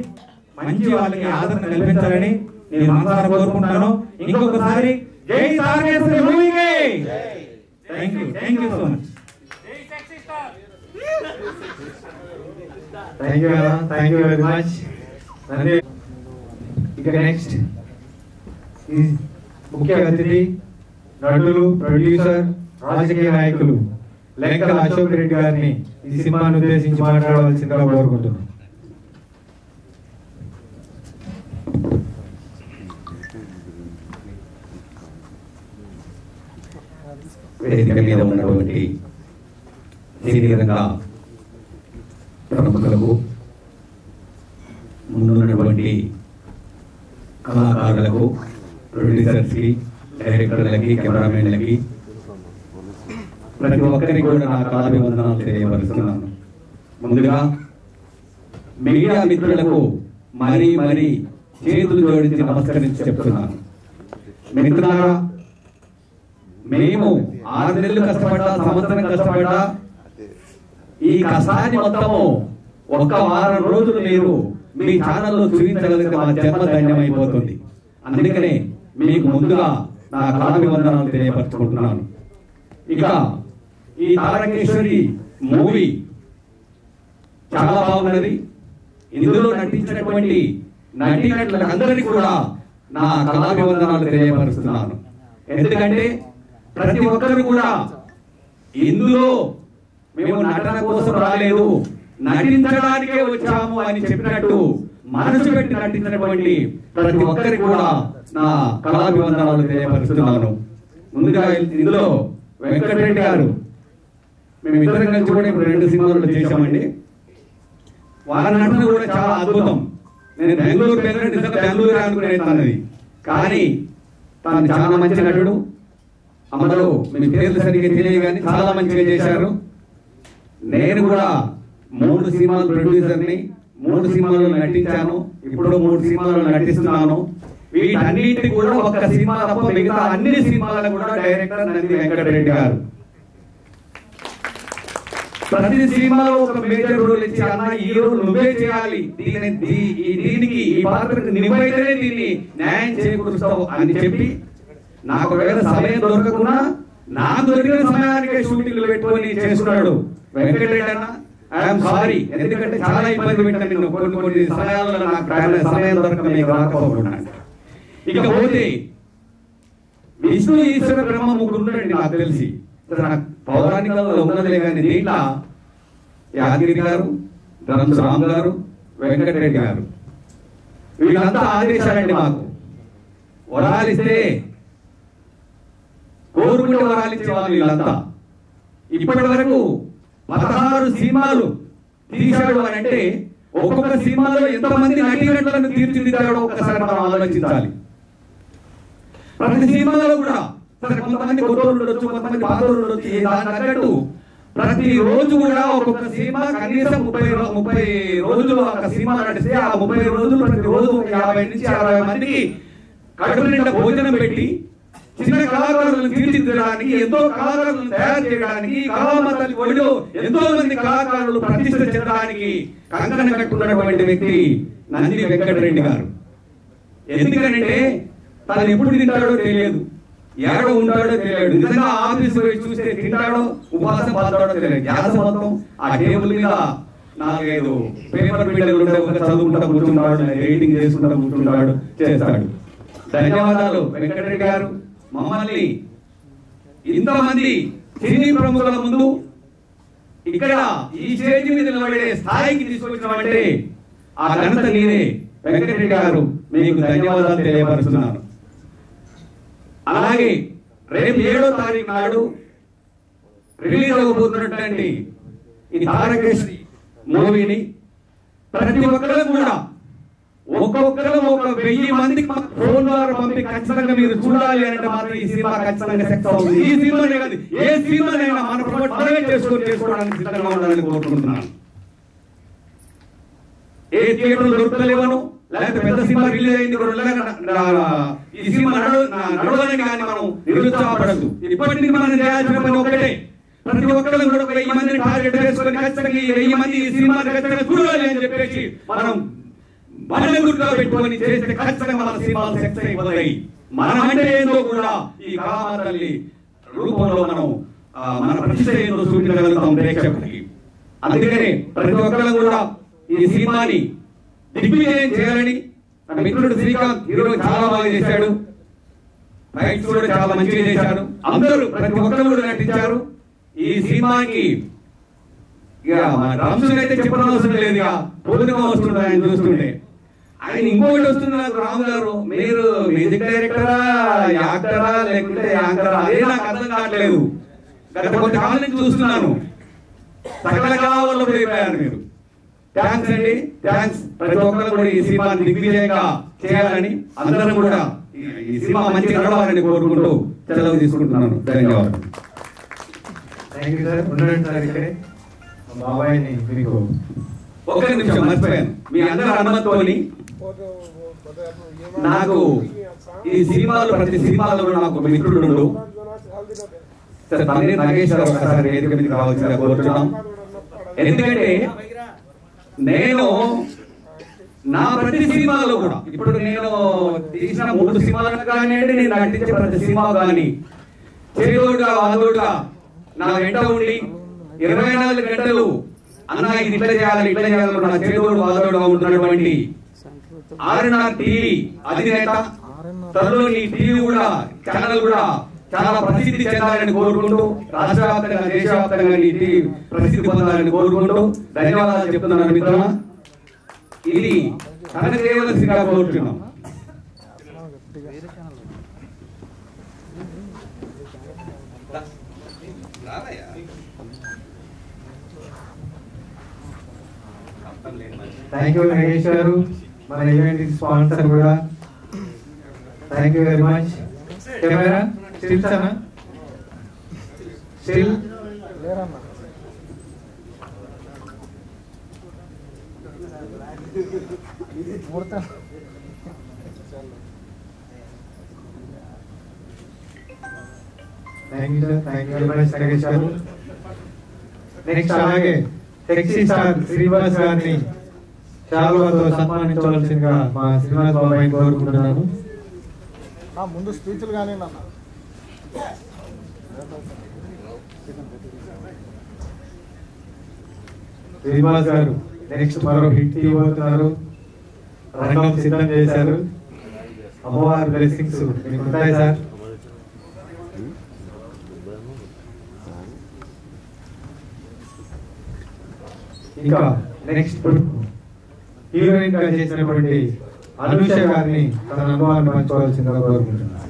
A: మంచి వాళ్ళకి ఆదరణ కల్పించాలని నేను మనసారా కోరుకుంటున్నాను. ఇంకొకసారి జై తారకేశ్వరి మూవీకి. Thank you so much.
B: Thank you very much. ఇక నెక్స్ట్ ముఖ్య అతిథి నటులు, ప్రొడ్యూసర్, రాజకీయ నాయకులు లెంకల అశోక్ రెడ్డి గారిని ఈ సినిమాను ఉద్దేశించి మాట్లాడవలసిందిగా కోరుకుంటున్నాను.
A: వేదిక మీద ఉన్నటువంటి శరీరంగా ప్రముఖులకు, ముందున్నటువంటి కళాకారులకు, ప్రొడ్యూసర్స్ కి, డైరెక్టర్లకి, కెమెరామెన్లకి, ప్రతి ఒక్కరికి కూడా నా కళాభివందనాలు తెలియపరుస్తున్నాను. ముందుగా మీడియా మిత్రులకు మరీ మరీ చేతులు జోడించి నమస్కరించి చెప్తున్నాను. మిత్రులారా, మేము 6 నెలలు కష్టపడ్డా, సంవత్సరం కష్టపడ్డా, ఈ కష్టాన్ని మొత్తము ఒక్క వారం రోజులు మీరు మీ ఛానల్లో చూపించగలిగితే మా జన్మ ధన్యమైపోతుంది. అందుకనే మీకు ముందుగా నా కళాభివందనాలు తెలియపరచుకుంటున్నాను. ఇక ఈ తారకేశ్వరి మూవీ చాలా బాగున్నది. ఇందులో నటించినటువంటి నటీనటులందరికీ కూడా నా కళాభివందనాలు తెలియపరుస్తున్నాను. ఎందుకంటే ప్రతి ఒక్కరు కూడా ఇందులో మేము నటన కోసం రాలేదు, నటించడానికే వచ్చాము అని చెప్పినట్టు మనసు పెట్టి నటించినటువంటి ప్రతి ఒక్కరికి కూడా నా కళాభివందనాలు తెలియపరుస్తున్నాను. ముందుగా ఇందులో వెంకటరెడ్డి గారు, మేము ఇద్దరం కలిసి కూడా ఇప్పుడు 2 సినిమాలు చేశామండి. వారి నటన కూడా చాలా అద్భుతం. నేను బెంగళూరు బెంగళూరు అనుకునేది, కానీ తాను చాలా మంచి నటుడు. అమలు మీ పేర్లు సరిగ్గా తెలియదు కానీ చాలా మంచిగా చేశారు. నేను కూడా 3 సినిమాలు ప్రొడ్యూసర్ని, 3 సినిమాలు నటించాను, ఇప్పుడు 3 సినిమాలు నటిస్తున్నాను. వీటన్నింటి కూడా ఒక్క సినిమా తప్ప మిగతా అన్ని సినిమాలకు కూడా డైరెక్టర్ నంది వెంకటరెడ్డి గారు. ప్రతి సినిమాలో ఒక మేజర్ రోల్ ఇచ్చి, అన్న ఈ రోల్ నువ్వే చేయాలి, దీనికి ఈ పాత్రకు నువ్వైతేనే దీన్ని న్యాయం చేకూరుస్తావు అని చెప్పి, నాకు ఒకవేళ సమయం దొరకకుండా నాకు దొరికిన సమయానికే షూటింగ్లు పెట్టుకొని చేసుకున్నాడు వెంకటరెడ్డి అన్న. ఐఎమ్ సారీ, ఎందుకంటే చాలా ఇబ్బంది పెట్టాను నిన్ను కొన్ని సమయాల్లో, నాకు సమయం దొరక మీకు రాకపోతున్నాను. ఇకపోతే విష్ణు, ఈశ్వర, బ్రహ్మ ముగ్గురు ఉన్నారండి నాకు తెలిసి. నాకు పౌరాణికల్లో ఉన్నదిలే కానీ దీంట్లో యాదగిరి గారు, ధర్మ రామ్ గారు, వెంకటరెడ్డి గారు, వీళ్ళంతా ఆదేశాలండి. మాకు వరాలిస్తే కోరుకుంటే వరాలిచ్చే వాళ్ళు వీళ్ళంతా. ఇప్పటి వరకు 16 సినిమాలు తీశాడు అని అంటే ఒక్కొక్క సినిమాలో ఎంతమంది నటీనటులను తీర్చిదిద్దాడో ఒక్కసారి మనం ఆలోచించాలి. ప్రతి సినిమాలో కూడా కొంతమంది కొత్త ఉండొచ్చు, కొంతమంది పాత ఉండొచ్చు, దానికి తగ్గట్టు ప్రతి రోజు కూడా ఒక్కొక్క సినిమా కనీసం 30 రోజులు ఒక సినిమా నడిస్తే ఆ 30 రోజులు ప్రతి రోజు 50 నుంచి 60 మందికి కడుపు నిండా భోజనం పెట్టి చిన్న కళాకారులను తీర్చిదిద్దడానికి, ఎంతో కళాకారులను తయారు చేయడానికి, కళామందరి ఒడిలో ఎంతో మంది కళాకారులు ప్రతిష్ఠ చెందడానికి కంకణం కట్టుకున్నటువంటి వ్యక్తి నంది వెంకటరెడ్డి గారు. ఎందుకంటే తను ఎప్పుడు తింటాడో తెలియదు, ఎక్కడ ఉంటాడో తెలియదు. నిజంగా ఆఫీస్ పోయి చూస్తే తింటాడో ఉపవాసం పాల్తాడో తెలియదు. గ్యాస్ మొత్తం ఆ టేబుల్ మీద 4-5 పేపర్ బిడ్డలు ఉంటే ఒక చదువుకుంటా కూర్చుంటాడు, రైటింగ్ చేసుకుంటా కూర్చుంటాడు, చేస్తాడు. ధన్యవాదాలు వెంకటరెడ్డి గారు. మమ్మల్ని ఇంతమంది సినీ ప్రముఖుల ముందు ఇక్కడ ఈ స్టేజ్ మీద నిలబడే స్థాయికి తీసుకొచ్చినామంటే ఆ ఘనత నేనే. వెంకటరెడ్డి గారు మీకు ధన్యవాదాలు తెలియపరుస్తున్నాను. అలాగే రేపు 7వ తారీఖు నాడు రిలీజ్ అవ్వబోతున్నటువంటి ఈ తారకేశ్వరి మూవీని ప్రతి ఒక్కరు కూడా ఒక్కొక్కరు ఒక 1000 మందికి ఫోన్ ద్వారా పంపి ఖచ్చితంగా మీరు చూడాలి అంటే మాత్రం ఈ సినిమా ఖచ్చితంగా సక్సెస్ అవుతుంది. ఈ సినిమానే కాదు, ఏ సినిమానైనా మన ప్రమోట్ మనమే చేసుకోవడానికి సిద్ధంగా ఉండాలని కోరుకుంటున్నాను. ఏ థియేటర్లు దొరకలేవను, లేకపోతే పెద్ద సినిమా రిలీజ్ అయింది ఈ సినిమా నడవని కానీ మనం నిరుత్సాహపడద్దు. ఇప్పటికీ మనం చేయాల్సిన పని ఒకటే, ప్రతి ఒక్కరు కూడా 1000 మందిని టార్గెట్ చేసుకొని ఖచ్చితంగా ఈ 1000 మంది ఈ సినిమాని ఖచ్చితంగా చూడాలి అని చెప్పేసి మనం మన గుర్తుగా పెట్టుకొని చేస్తే ఖచ్చితంగా మన సినిమాలు సక్సెస్ అయిపోతాయి. మనం అంటే ఏందో కూడా ఈ కామ తల్లి రూపంలో మనం మన ప్రతిష్ట ఏందో చూపించగలుగుతాం ప్రేక్షకులకి. అందుకనే ప్రతి ఒక్కరు కూడా ఈ సినిమాని దిగ్విజయం చేయాలని. నా మిత్రుడు శ్రీకాంత్ హీరో చాలా బాగా చేశాడు, ఫైట్స్ కూడా చాలా మంచిగా చేశాడు. అందరూ ప్రతి ఒక్కరు కూడా నటించారు. ఈ సినిమాకి ఇక రామ్సుని అయితే చెప్పనవసరం లేదు, ఇక పూర్తిగా వస్తుంది ఆయన చూస్తుంటే. ఆయన ఇంకోటి వస్తుంది నాకు, రాము గారు మీరు మ్యూజిక్ డైరెక్టరా, యాక్టరా, లేకుంటే యాంకరా, అదే నాకు అర్థం కావట్లేదు. గత కొంతకాలం నుంచి చూస్తున్నాను, సకల కళావల్లో పోయిపోయారు మీరు. థ్యాంక్స్ అండి, థ్యాంక్స్. ప్రతి ఒక్కరు కూడా ఈ సినిమాని దిగ్విజయంగా చేయాలని, అందరం కూడా ఈ సినిమా మంచిగా నడవాలని కోరుకుంటూ సెలవు తీసుకుంటున్నాను. ధన్యవాదాలు.
B: Thank you sir. ఉండండి సార్ ఇక్కడే. బాబాయ్ని మీకు
A: ఒక్క నిమిషం మర్చిపోయాను. మీ అందరి అనుమతితోని నాకు ఈ సినిమాలు ప్రతి సినిమాలో నాకు మిత్రుడు తన్నీర్ నాగేష్ గారు ఒకసారి వేదిక మీదకి రావాల్సిందిగా కోరుతున్నాం. ఎందుకంటే నేను నా ప్రతి సినిమాలో కూడా ఇప్పుడు నేను తీసిన 3 సినిమాలకు కానివ్వండి, నేను నటించే ప్రతి సినిమా కానీ చేదోడుగా వాదోడుగా నా వెంట ఉండి 24 గంటలు అన్న ఇది ఇట్లా చేయాలి ఇట్లా చేయాలి నా చేదోడు వాదోడుగా ఉంటున్నటువంటి ఆర్ఎన్ఆర్ టీవీ అధినేత, త్వరలో ఈ టీవీ కూడా ఛానల్ కూడా చాలా ప్రసిద్ధి చెందాలని కోరుకుంటూ, రాష్ట్ర వ్యాప్తంగా దేశవ్యాప్తంగా ఈ టీవీ ప్రసిద్ధి పొందాలని కోరుకుంటూ ధన్యవాదాలు చెప్తున్నాను మిత్రమా. ఇది తన చేయవలసిందిగా కోరుతున్నాం.
B: థ్యాంక్ యూ నాగేష్ గారు, మన ఈవెంట్ స్పాన్సర్ కూడా. Thank you very much. Camera stills అన్న, still thank you sir. Thank you very much Nagesh గారు. నెక్స్ట్ అలాగే సెక్సీ స్టార్ శ్రీనివాస్ గారిని శాలువాతో సన్మానించవలసిందిగా మా శ్రీనివాస్ బాబాయ్ కోరుకుంటున్నాను.
C: ముందు స్పీచ్లు కానీ
B: శ్రీనివాస్ గారు నెక్స్ట్ మరో హిట్ ఇవ్వబోతున్నారు, రంగం సిద్ధం చేశారు. అమ్మవారి బ్లెస్సింగ్స్ మీకు ఉంటాయి సార్. ఇంకా నెక్స్ట్ హీరోయిన్ గా చేసినటువంటి అనుష గారిని తన అనుభవాన్ని పంచుకోవాల్సిందిగా కోరుకుంటున్నాను.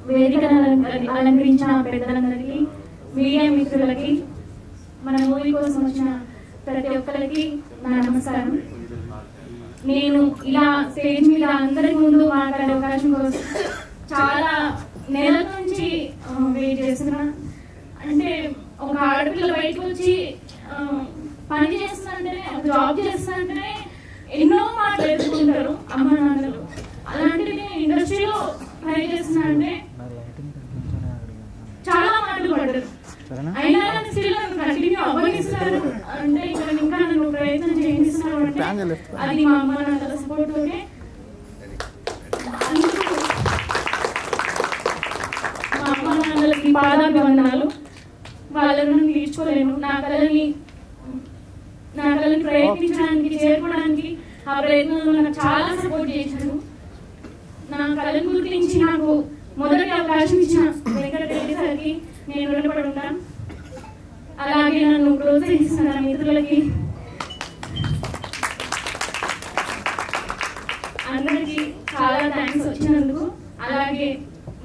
D: వేదికను అలంకరించిన పెద్దలందరికీ, మీడియా మిత్రులకి, మన మూవీ కోసం వచ్చిన ప్రతి ఒక్కరికి నా నమస్కారం. నేను ఇలా స్టేజ్ మీద అందరి ముందు మాట్లాడే అవకాశం కోసం చాలా నెలల నుంచి వెయిట్ చేస్తున్నా. అంటే ఒక ఆడపిల్ల బయటకు వచ్చి పని చేస్తుందంటేనే, జాబ్ చేస్తుందంటేనే ఎన్నో మాటలు ఎదుర్కొంటారు అమ్మ నాన్నలు. అలాంటిది ఇండస్ట్రీలో ట్రై చేస్తున్నా అంటే చాలా మాటలు పడ్డారు. అయినా స్టిల్ కంటిన్యూ అవ్వనిస్తున్నారు అంటే ఇంకా నన్ను ప్రయత్నం చేయిస్తున్నారు అంటే అది మా అమ్మ నాన్నల సపోర్ట్ తోనే. మా అమ్మ నాన్నలకి నేను నా కళని ప్రయత్నించడానికి చేరుకోవడానికి ఆ ప్రయత్నంలో నాకు చాలా సపోర్ట్ చేశారు. నా కళను గురించి నాకు మొదటి అవకాశం ఇచ్చిన వెంకటరెడ్డి సార్కి నేను రుణపడి ఉంటాను. అలాగే నన్ను ప్రోత్సహిస్తున్న మిత్రులకి అందరికీ చాలా థ్యాంక్స్ వచ్చినందుకు. అలాగే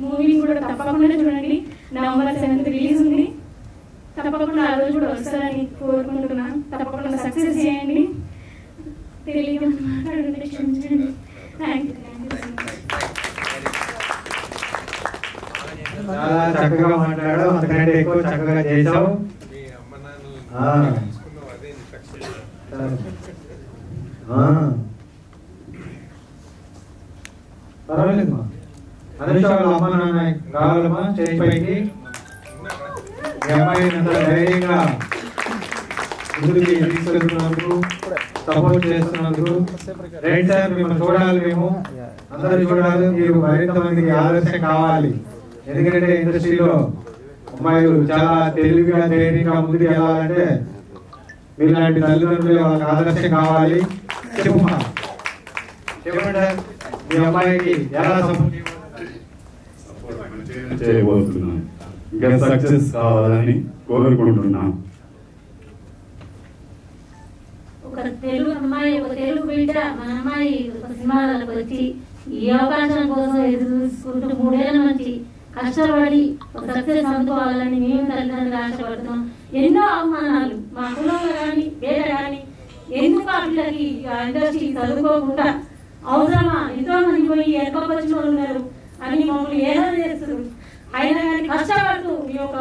D: మూవీని కూడా తప్పకుండా చూడండి. November 7th రిలీజ్ ఉంది. తప్పకుండా ఆ రోజు కూడా వస్తారని కోరుకుంటున్నాను. తప్పకుండా సక్సెస్ చేయండి. తెలియదు మాట్లాడుతుంటే క్షమించండి. Thank you.
B: చాలా చక్కగా మాట్లాడావు, అంతకంటే ఎక్కువ చక్కగా చేసావు. పర్వాలేదమ్మా. అనుష వాళ్ళ అమ్మ నాన్న రావాలమ్మా స్టేజ్ పైకి. మీ అమ్మాయిని అంత ధైర్యంగా ముందుకి తీసుకెళ్తున్నందుకు, సపోర్ట్ చేస్తున్నందుకు. రైట్ సార్, మిమ్మల్ని చూడాలి, మేము అందరూ చూడాలి. మీరు మరింత మందికి ఆదర్శం కావాలి. ఎందుకంటే ఇండస్ట్రీలో అమ్మాయిలు చాలా తెలివిగా ధైర్యంగా ముందుకు వెళ్ళాలంటే మీలాంటి తల్లిదండ్రులు వాళ్ళకి ఆదర్శం కావాలి. చెప్పండి సార్, మీ అమ్మాయికి ఎలా సపోర్ట్
G: చేయబోతున్నాం, ఇంకా సక్సెస్ కావాలని కోరుకుంటున్నాం.
H: ఒక తెలుగు అమ్మాయి, ఒక తెలుగు బిడ్డ, మన అమ్మాయి ఒక సినిమాలకు వచ్చి ఈ అవకాశం కోసం ఎదురు చూసుకుంటూ 3 ఏళ్ళ నుంచి కష్టపడి ఒక సక్సెస్ అందుకోవాలని మేము తల్లిదండ్రులు ఆశపడుతున్నాం. ఎన్నో అవమానాలు మా కులంలో కానీ వేరే కానీ ఎందుకు ఆ పిల్లకి ఇండస్ట్రీ చదువుకోకుండా అవసరమా, ఎంతో మంది పోయి ఎక్కకొచ్చిన వాళ్ళు ఉన్నారు అని మమ్మల్ని ఏదో చేస్తారు. అయినా కానీ కష్టపడుతూ ఈ యొక్క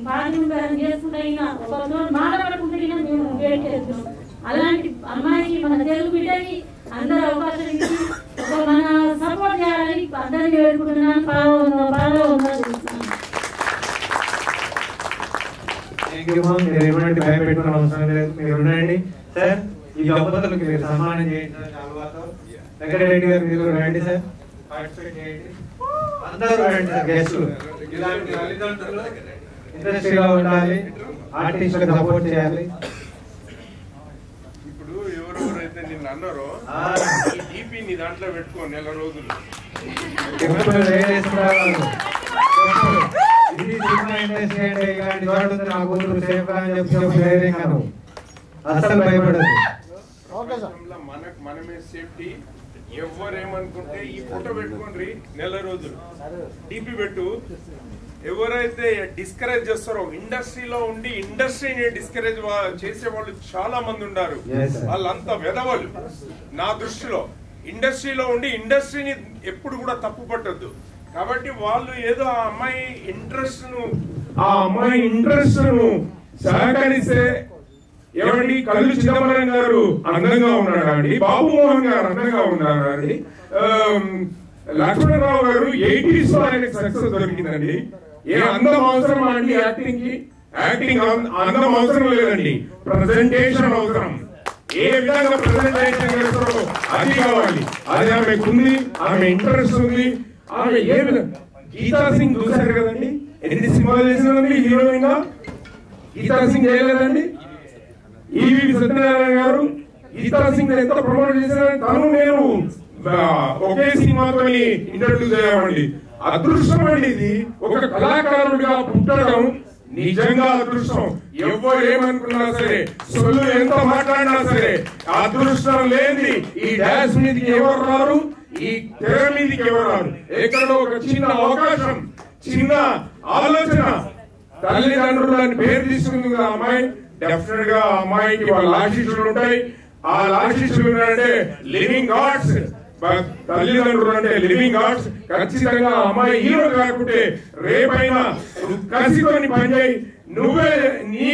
H: పాఠ్యం చేసుకుంటే ఒకరితో మాట్లాడుకుంటే మేము వెయిట్ చేస్తున్నాం. అలాంటి అమ్మాయికి, మన తెలుగు బిడ్డకి అందరూ అవకాశం ఇచ్చి ఒక మన సపోర్ట్ చేయాలని అందరినీ వేడుకుంటున్నాను.
B: ఎటువంటి భయం పెట్టుకునే అవసరం లేదు, మీరు ఉండండి. సార్, ఈ దంపతులకు మీరు సన్మానం చేయండి. వెంకటరెడ్డి గారు మీరు రండి సార్, పార్టిసిపేట్ చేయండి. అందరూ రండి సార్, గెస్టులు. ఇలాంటి తల్లిదండ్రులు ఇండస్ట్రీలో ఉండాలి, ఆర్టిస్టులకు సపోర్ట్ చేయాలి.
F: ఇప్పుడు ఎవరెవరైతే నిన్ను అన్నారో ఈ డీపీ నీ దాంట్లో పెట్టుకో, 1 నెల రోజులు.
B: ఇది సినిమా ఇండస్ట్రీ అంటే ఇలాంటి చోట నా కూతురు సేఫ్ అని చెప్పి ధైర్యంగా అసలు భయపడదు.
F: మనమే సేఫ్టీ. ఎవరేమనుకుంటే ఈ ఫోటో పెట్టుకోండి, 1 నెల రోజులు డీపీ పెట్టు. ఎవరైతే డిస్కరేజ్ చేస్తారో, ఇండస్ట్రీలో ఉండి ఇండస్ట్రీని డిస్కరేజ్ చేసే వాళ్ళు చాలా మంది ఉన్నారు. వాళ్ళంతా వెధవలు నా దృష్టిలో. ఇండస్ట్రీలో ఉండి ఇండస్ట్రీని ఎప్పుడు కూడా తప్పు పట్టద్దు. కాబట్టి వాళ్ళు ఏదో ఆ అమ్మాయి ఇంట్రెస్ట్ ను సహకరిస్తే, ఏమండి కళ్ళు చిదంబరం గారు అందంగా ఉన్నాడా అండి, బాబు మోహన్ గారు అందంగా ఉన్నారా అండి, లక్ష్మణరావు గారు 80s లో ఆయనకి సక్సెస్ దొరికిందండి. ఏ అందం అవసరం అండి యాక్టింగ్ కి? యాక్టింగ్ అందం అవసరం లేదండి, ప్రజెంటేషన్ అవసరం. ఏ విధంగా ప్రజెంటేషన్ చేస్తారో అది కావాలి. అది ఆమెకు ఉంది, ఆమె ఇంట్రెస్ట్ ఉంది. ఆమె ఏ విధంగా, గీతా సింగ్ చూశారు కదండి, ఎన్ని సినిమాలు చేసిందండి హీరోయిన్ గా. గీతా సింగ్ చేయలేదండి. ఈవి సత్యనారాయణ గారు గీతా సింగ్ ఎంత ప్రమోట్ చేశారని తను నేను ఒకే సినిమాతో ఇంట్రడ్యూస్ అయ్యామండి. అదృష్టం అండి ఇది. ఒక కళాకారుడిగా పుట్టడం నిజంగా అదృష్టం. ఎవరు ఏమనుకున్నా సరే, సొల్లు ఎంత మాట్లాడినా సరే, అదృష్టం లేని ఈ డాన్స్ మీదకి ఎవరు రారు, ఈ తెర మీదకి ఎవరు రారు. ఎక్కడో ఒక చిన్న అవకాశం, చిన్న ఆలోచన తల్లిదండ్రులని పేరు తీసుకుంది కదా అమ్మాయి. డెఫినెట్ గా అమ్మాయికి వాళ్ళ ఆశీస్సులు ఉంటాయి. ఆ ఆశీస్సులు అంటే లివింగ్ గాడ్స్. తల్లిదండ్రులు అంటే లివింగ్ గాడ్స్. ఖచ్చితంగా అమ్మాయి హీరో కాకుంటే రేపైనా నువ్వు కసితోని పని చేయి, నువ్వే నీ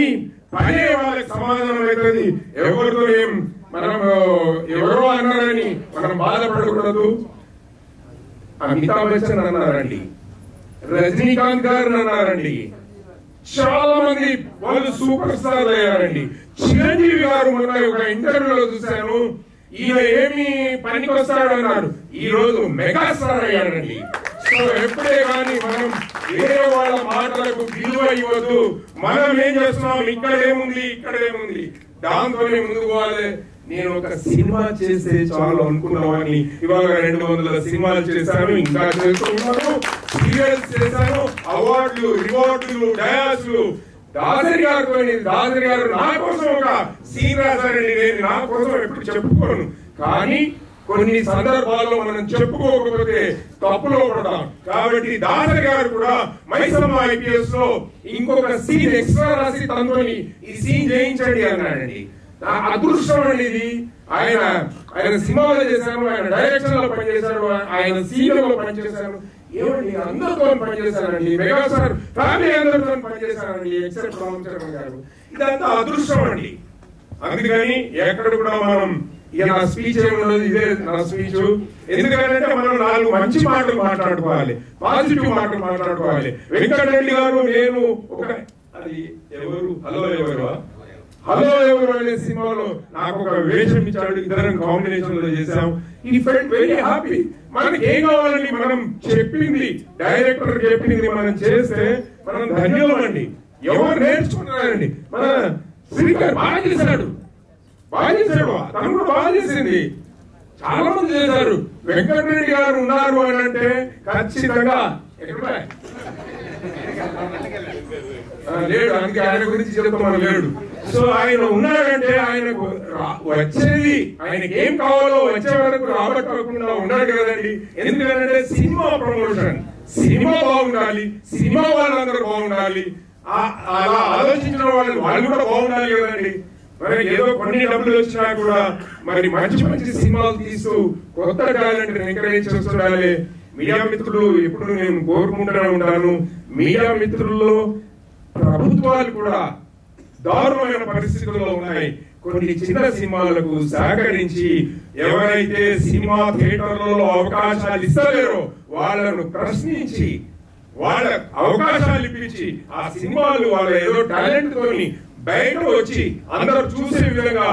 F: పనే వాళ్ళకి సమాధానం అవుతుంది. ఎవరితో ఏం మనం ఎవరో అన్నారని మనం బాధపడకూడదు. అమితాబ్ బచ్చన్ అన్నారండి, రజనీకాంత్ గారు అన్నారండి, చాలా మంది వాళ్ళు సూపర్ స్టార్ అయ్యారండి. చిరంజీవి గారు మొన్న ఒక ఇంటర్వ్యూలో చూశాను, ఈయన ఏమి పనికి వస్తాడు అన్నారు, ఈ రోజు మెగాస్టార్ అయ్యాడండి. సో ఎప్పుడే కానీ మనం వేరే వాళ్ళ మాటలకు విలువ ఇవ్వద్దు. మనం ఏం చేస్తున్నాం, ఇక్కడేముంది దాంతోనే ముందుకు పోవాలి. నేను ఒక సినిమా చేస్తే చాలు అనుకున్నామని ఇవాళ 200 సినిమాలు చేశాను, ఇంకా చేస్తున్నాను, సీరియల్స్ చేశాను, అవార్డులు, రివార్డులు, డయాస్లు. దాసరి గారు నా కోసం ఒక సీన్ రాశారండి. నేను నా కోసం ఎప్పుడు చెప్పుకోను, కానీ కొన్ని సందర్భాల్లో మనం చెప్పుకోకపోతే తప్పులో పడతాం. కాబట్టి దాసరి గారు కూడా మైసమ్మ IPS లో ఇంకొక సీన్ ఎక్స్ట్రా రాసి తనతోని ఈ సీన్ చేయించండి అన్నాడండి. అదృష్టం అనేది ఆయన సినిమాలో చేశాను, ఆయన డైరెక్షన్ లో పనిచేశాడు, ఆయన సీన్లో పనిచేశాను, ఏమండి అందరితో పనిచేశానండి, మెగాస్టార్ ఫ్యామిలీ అందరితో పనిచేశానండి ఎక్సెప్ట్ రామ్ చరణ్ గారు. ఇదంతా అదృష్టం అండి. అందుకని ఎక్కడ కూడా మనం నా స్పీచ్ ఏమున్నది, ఇదే నా స్పీచ్. ఎందుకంటే మనం 4 మంచి మాటలు మాట్లాడుకోవాలి, పాజిటివ్ మాటలు మాట్లాడుకోవాలి. వెంకటరెడ్డి గారు నేను ఒక అది ఎవరు హలో ఎవరు అనే సినిమాలో నాకు ఒక వేషం ఇచ్చాడు, ఇద్దరం కాంబినేషన్ లో చేసాం. ఈ ఫెల్ట్ వెరీ హ్యాపీ. మనకి ఏం కావాలండి, మనం చెప్పింది, డైరెక్టర్ చెప్పింది మనం చేస్తే మనం ధన్యవాదండి. ఎవరు నేర్చుకుంటున్నారండి, మన శ్రీకర్ బాగా చేశాడు, తను కూడా బాగా చేసింది, చాలా మంది చేశారు. వెంకటరెడ్డి గారు ఉన్నారు అని అంటే ఖచ్చితంగా లేడు, అందుకే ఆయన గురించి చెప్తామని లేడు. సో ఆయన ఉన్నాడంటే ఆయనకు వచ్చేది, ఆయనకి ఏం కావాలో వచ్చే వరకు రాబట్టకుండా ఉన్నాడు కదండి. ఎందుకంటే సినిమా ప్రమోషన్, సినిమా బాగుండాలి, సినిమా వాళ్ళందరూ బాగుండాలి, అలా ఆలోచించిన వాళ్ళు కూడా బాగుండాలి కదండి. మరి ఏదో కొన్ని డబ్బులు వచ్చినా కూడా మరి మంచి సినిమాలు తీస్తూ కొత్త టాలెంట్ ఎంకరేజ్ చేస్తుండాలి. మీడియా మిత్రులు ఎప్పుడు నేను కోరుకుంటూనే ఉంటాను, మీడియా మిత్రుల్లో ప్రభుత్వాలు కూడా దారుణమైన పరిస్థితుల్లో ఉన్నాయి. కొన్ని చిన్న సినిమాలకు సహకరించి ఎవరైతే సినిమా థియేటర్లలో అవకాశాలు ఇస్తలేరో వాళ్ళను ప్రశ్నించి వాళ్ళ అవకాశాలు ఇప్పించి ఆ సినిమాలు వాళ్ళ ఏదో టాలెంట్ తోని బయట వచ్చి అందరూ చూసే విధంగా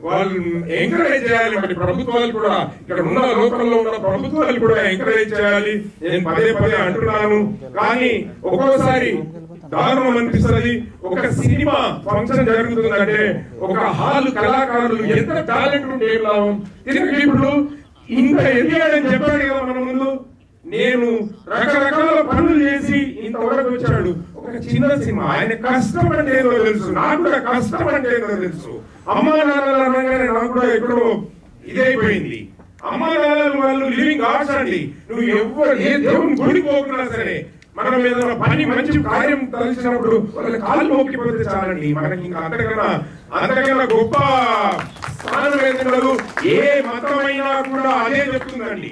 F: వాళ్ళు ఎంకరేజ్ చేయాలి. మరి ప్రభుత్వాలు కూడా, ఇక్కడ ఉన్న లోకల్లో ఉన్న ప్రభుత్వాలు కూడా ఎంకరేజ్ చేయాలి. నేను పదే అంటున్నాను, కానీ ఒక్కోసారి దారుణం అనిపిస్తుంది. ఒక సినిమా ఫంక్షన్ జరుగుతుందంటే ఒక హాల్ కళాకారులు ఎంత టాలెంట్ ఉంటే ఏం లాభం. తిరిగి ఇప్పుడు ఇంత ఎదిగాడని చెప్పాడు కదా మన ముందు. నేను రకరకాల పనులు చేసి ఇంతవరకు వచ్చాడు. ఒక చిన్న సినిమా, ఆయన కష్టం అంటే ఏదో తెలుసు, నాకు కూడా కష్టం అంటే ఏదో తెలుసు. అమ్మా నాన్నలు అనగానే నాకు కూడా ఎక్కడో ఇదైపోయింది. అమ్మా నాన్నలు వాళ్ళు లివింగ్ ఆర్ట్స్ అండి. నువ్వు ఎవరు ఏ దేవుని గుడికి పోకున్నా సరే, మనం ఏదైనా పని మంచి కార్యం తలచినప్పుడు వాళ్ళ కాళ్ళు మోకిపోతే చాలండి. మనకి ఇంకా అంతకన్నా గొప్ప స్థానం ఏదైనా ఏ మతమైనా కూడా అదే చెప్తుందండి.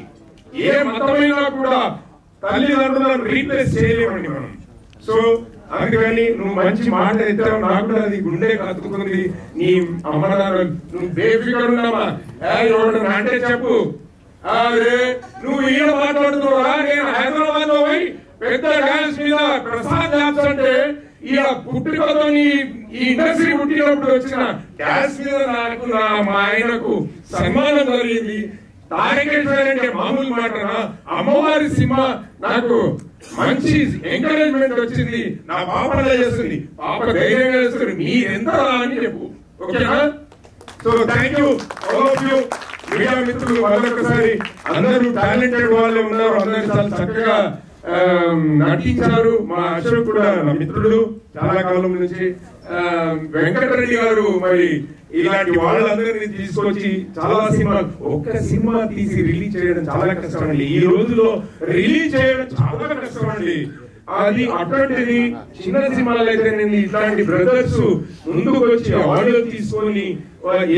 F: ఏ మతమైనా కూడా తల్లిదండ్రులను రీప్లేస్ చేయలేమండి మనం. సో అందుకని నువ్వు మంచి మాట ఎత్తావు, నాకు కూడా అది గుండె కత్తుకుంది. నీ అమ్మ నాన్న నువ్వు బేఫికర్ ఉన్నామా అంటే చెప్పు. అదే నువ్వు ఈయన మాట్లాడుతున్నావా, నేను హైదరాబాద్ లో పోయి పెద్ద డాన్స్ మీద ప్రసాద్ డాన్స్ అంటే ఇలా పుట్టుకతో ఈ ఇండస్ట్రీ పుట్టినప్పుడు వచ్చిన డాన్స్ మీద నాకు మా ఆయనకు సన్మానం జరిగింది. తారకేశ్వర్ అంటే మామూలు మాటనా, అమ్మవారి సినిమా నాకు మంచి ఎంకరేజ్మెంట్ వచ్చింది. నా పాప చేస్తుంది, పాప ధైర్యంగా చేస్తుంది, మీరెంత అని చెప్పు. ఓకేనా? So thank you all of you media మిత్రులు. మరొకసారి అందరూ టాలెంటెడ్ వాళ్ళే ఉన్నారు, అందరూ చాలా చక్కగా నటించారు. మా అశోక్ కూడా నా మిత్రుడు చాలా కాలం నుంచి. వెంకటరెడ్డి గారు మరి ఇలాంటి వాళ్ళందరినీ తీసుకొచ్చి చాలా సినిమాలు, ఒక్క సినిమా తీసి రిలీజ్ చేయడం చాలా కష్టం అండి. ఈ రోజులో రిలీజ్ చేయడం చాలా కష్టం అండి. అది అటువంటిది చిన్న సినిమాలు అయితే నేను ఇట్లాంటి బ్రదర్స్ ముందుకు వచ్చి ఆడియో తీసుకొని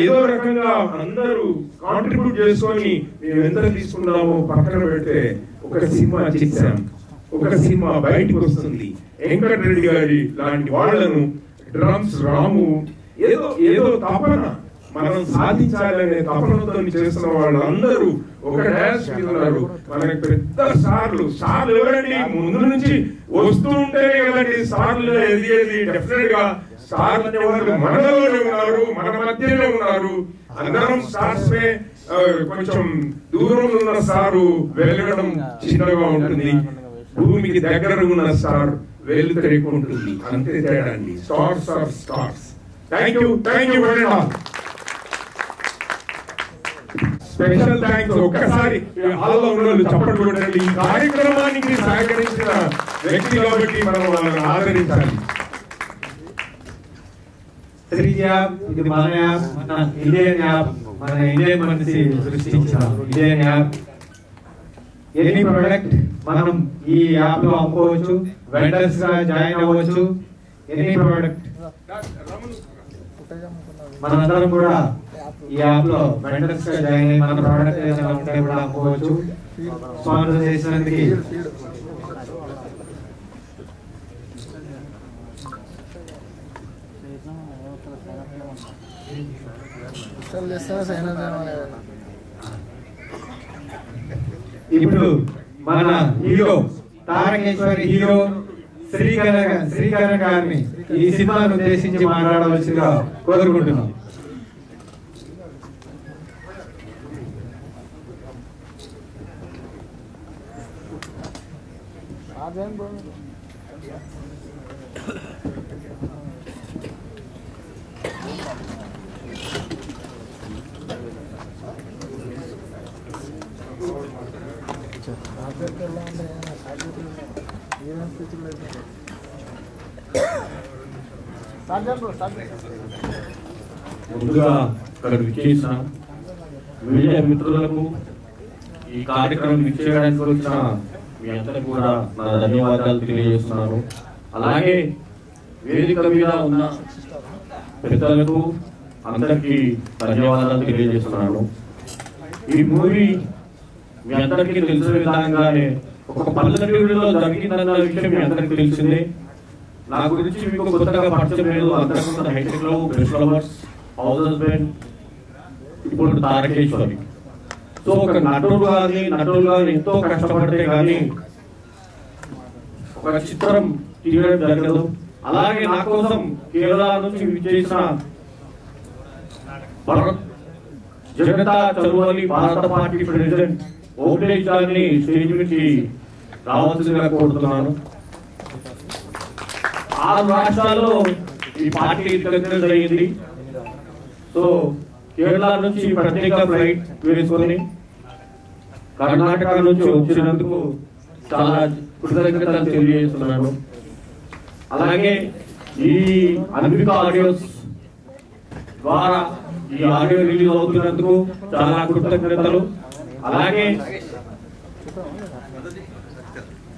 F: ఏదో రకంగా అందరూ కాంట్రిబ్యూట్ చేసుకొని మేము ఎంత తీసుకున్నామో పక్కన పెడితే ఒక సినిమా చేశాం, ఒక సినిమా బయటకు వస్తుంది. వెంకటరెడ్డి గారి లాంటి వాళ్ళను, డ్రమ్స్ రాము, ఏదో తపన మనం సాధించాలనే తపనతో చేస్తున్న వాళ్ళందరూ ఒక డాష్ మీద ఉన్నారు. మనకి పెద్ద స్టార్లు ఎవరండి, ముందు నుంచి వస్తూ ఉంటేనే కదండి స్టార్లు ఎదిగేది. డెఫినెట్ గా స్టార్లు అనే వాళ్ళు మనలోనే ఉన్నారు, మన మధ్యనే ఉన్నారు. అందరం స్టార్స్ మే కొంచెం దూరం ఉన్న స్టార్ వెలగడం చిన్నగా ఉంటుంది. భూమికి దగ్గర ఉన్న స్టార్ వెలుతురు ఎక్కువ ఉంటుంది, అంతే తేడా అండి. Stars are stars. Thank you very much. Special thanks. ఒక్కసారి హాల్లో ఉన్న వాళ్ళు చప్పట్లు కొట్టండి. ఈ కార్యక్రమానికి సహకరించిన వ్యక్తి కాబట్టి మనం వాళ్ళని ఆదరించాలి.
B: శ్రీజీ యాప్ ఇది మన యాప్, మన ఇండియన్ యాప్, మన ఇండియన్ మనిషి సృష్టించిన ఇండియన్ యాప్. ఎనీ ప్రొడక్ట్ మనం ఈ యాప్ లో అమ్ముకోవచ్చు, వెండర్స్ గా జాయిన్ అవ్వచ్చు. ఎనీ ప్రొడక్ట్ మనందరం కూడా ఈ యాప్ లో వెండర్స్ గా జాయిన్ అయ్యి మన ప్రోడక్ట్ ఏదైనా ఉంటే కూడా అమ్ముకోవచ్చు. స్పాన్సర్ చేసినందుకు ఇప్పుడు మన హీరో తారకేశ్వరి హీరో శ్రీకరణ్ గారిని ఈ సినిమాను ఉద్దేశించి మాట్లాడవలసిందిగా కోరుకుంటున్నాం.
A: ముందుగా ఇక్కడ విచ్చేసిన మీడియా మిత్రులకు, ఈ కార్యక్రమం విచ్చేయడానికి వచ్చిన మీ అందరికీ కూడా నా ధన్యవాదాలు తెలియజేస్తున్నాను. అలాగే వేదిక మీద ఉన్న పెద్దలకు అందరికీ ధన్యవాదాలు తెలియజేస్తున్నాను. ఈ మూవీ మీ అందరికీ తెలిసిన విధంగానే ఒక పల్లెటూరిలో జరిగిందన్న విషయం మీ అందరికీ తెలిసిందే. నా గురించి మీకు కొత్తగా పరిచయం లేదు. అంతకుముందు హైటెక్ లో బెస్ట్ లవర్స్, హౌస్ హస్బెండ్, ఇప్పుడు తారకేశ్వరి. సో ఒక నటులుగా ఎంతో కష్టపడితే కానీ ఒక చిత్రం తీయడం జరగదు. అలాగే నా కోసం కేరళ నుంచి విచ్చేసిన జనతా చలువలి భారత పార్టీ ప్రెసిడెంట్ ఓబ్లేష్ గారిని స్టేజ్ నుంచి రావాల్సిందిగా కోరుతున్నాను. 6 రాష్ట్రాల్లో ఈ పార్టీ రికగ్నైజ్ అయ్యింది. సో కేరళ నుంచి ప్రత్యేక ఫ్లైట్ వేసుకొని కర్ణాటక నుంచి వచ్చినందుకు చాలా కృతజ్ఞతలు తెలియజేస్తున్నాను. అలాగే ఈ అన్విక ఆడియోస్ ద్వారా ఈ ఆడియో రిలీజ్ అవుతున్నందుకు చాలా కృతజ్ఞతలు. అలాగే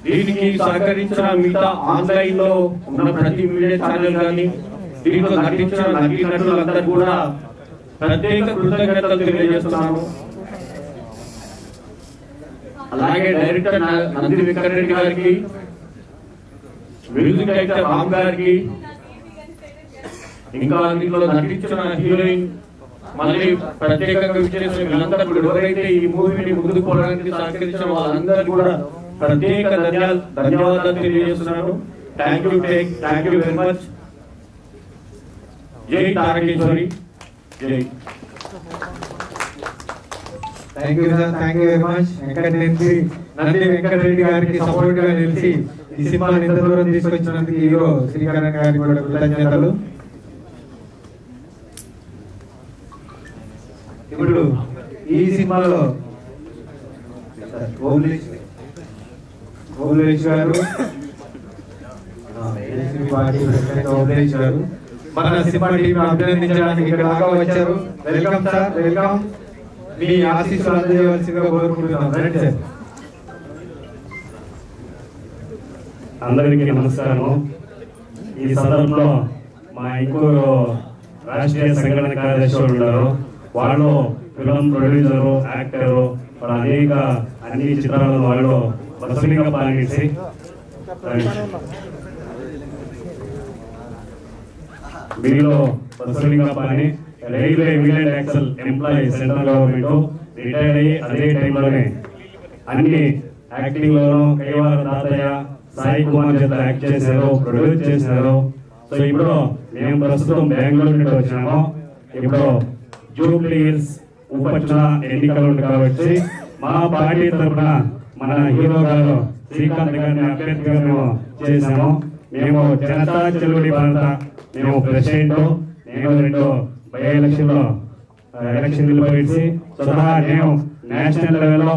A: దీనికి సహకరించిన మిగతా ఆన్లైన్ లో ఉన్న ప్రతి మీడియా ఛానల్ కానీ దీంట్లో నటించిన నటులందరూ కూడా ప్రత్యేక కృతజ్ఞతలు తెలియజేస్తున్నాను. అలాగే డైరెక్టర్ నంది వెంకటరెడ్డి గారికి, మ్యూజిక్ డైరెక్టర్ రామ్ గారికి, ఇంకా దీంట్లో నటించిన హీరోయిన్, మళ్ళీ ప్రత్యేకంగా విచ్చేసిన వీళ్ళందరూ ఎవరైతే ఈ మూవీని ముందుకు పోవడానికి సహకరించిన వాళ్ళందరూ కూడా ప్రత్యేక ధన్యవాదాలు తెలియజేస్తున్నాను. Thank you very much. జై తారకేశ్వరి, జై.
B: Thank you very much. Nandi Venkatareddy గారికి సపోర్ట్ గా నిలిచి ఈ సినిమాని ఇంత దూరం తీసుకొచ్చినందుకు హీరో శ్రీకరణ్ గారికి కూడా కృతజ్ఞతలు. ఇప్పుడు ఈ సినిమాలో ఓబ్లేష్ గారు మన సినిమా టీం అభినందించడానికి ఇక్కడ దాకా వచ్చారు. Welcome sir, welcome. మీ ఆశీస్సులు అందజేయవలసిందిగా కోరుకుంటున్నాం. రండి సార్.
G: అందరికీ నమస్కారం. ఈ సందర్భంలో మా ఇంకో రాష్ట్రీయ సంఘటన కార్యదర్శి ఉన్నారు. వాళ్ళు ఫిల్మ్ ప్రొడ్యూసరు, యాక్టరు, అనేక అన్ని చిత్రాలలో వాళ్ళు వసూలిగా పాల్గొనేసి వీళ్ళు వసూలిగా పాల్గొని railway vigilant axle employee central government retire అయ్యి అదే టైంలోనే అన్ని యాక్టింగ్ లోను కైవార తాతయ్య, సాయి కుమార్ చేత యాక్ట్ చేశారు, ప్రొడ్యూస్ చేశారు. సో ఇప్పుడు మేము ప్రస్తుతం బెంగళూరు నుండి వచ్చినాము. ఇప్పుడు జూబ్లీ హిల్స్ ఉప ఎన్నికలు ఉంది కాబట్టి మా పార్టీ తరఫున మన హీరో గారు శ్రీకాంత్ గారిని అభ్యర్థిగా మేము చేశాము. మేము జనతా చెలువడి భారత మేము ప్రెసిడెంట్, నేను 2 బై ఎలక్షన్లో ఎలక్షన్ నిలబెట్టి స్వతహా నేను నేషనల్ లెవెల్లో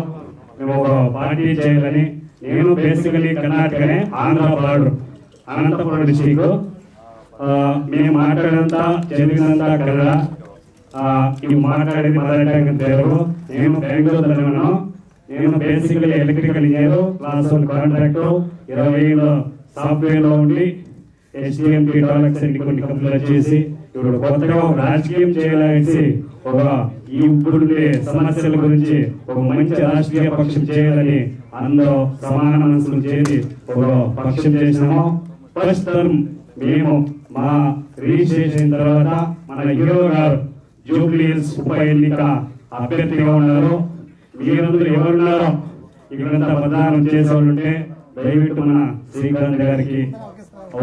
G: మేము ఒక పార్టీ చేయాలని, నేను బేసికలీ కర్ణాటకనే, ఆంధ్ర బార్డర్ అనంతపురం డిస్టిక్. మేము మాట్లాడేంతా చదివినంతా కన్నడ, ఇవి మాట్లాడేది మదర్ టంగ్ తెలుగు. నేను బెంగళూరులో ఉన్నాను. నేను basically electrical engineer, class 1 contractor, 20 సాఫ్ట్వేర్లో ఉండి HDMT డాలక్స్ కొన్ని కంపెనీలు చేసి ఇప్పుడు కొత్తగా ఒక రాజకీయం చేయాలనేసి ఒక ఇప్పుడుండే సమస్యల గురించి ఒక మంచి రాజకీయ పక్షం చేయాలని అందరూ సమాన మనసులు చేసి ఒక పక్షం చేసినాము. ఫస్ట్ టర్మ్ మేము మా రిజిస్ట్రేషన్ తర్వాత మన హీరో గారు జూబ్లీ హిల్స్ ఉప ఎన్నిక అభ్యర్థిగా ఉన్నారు. మీరందరూ ఎవరున్నారో ఇక్కడంతా ప్రదానం చేసేవాళ్ళు ఉంటే దయవిಟ್ಟು మన శ్రీకాంత్ గారికి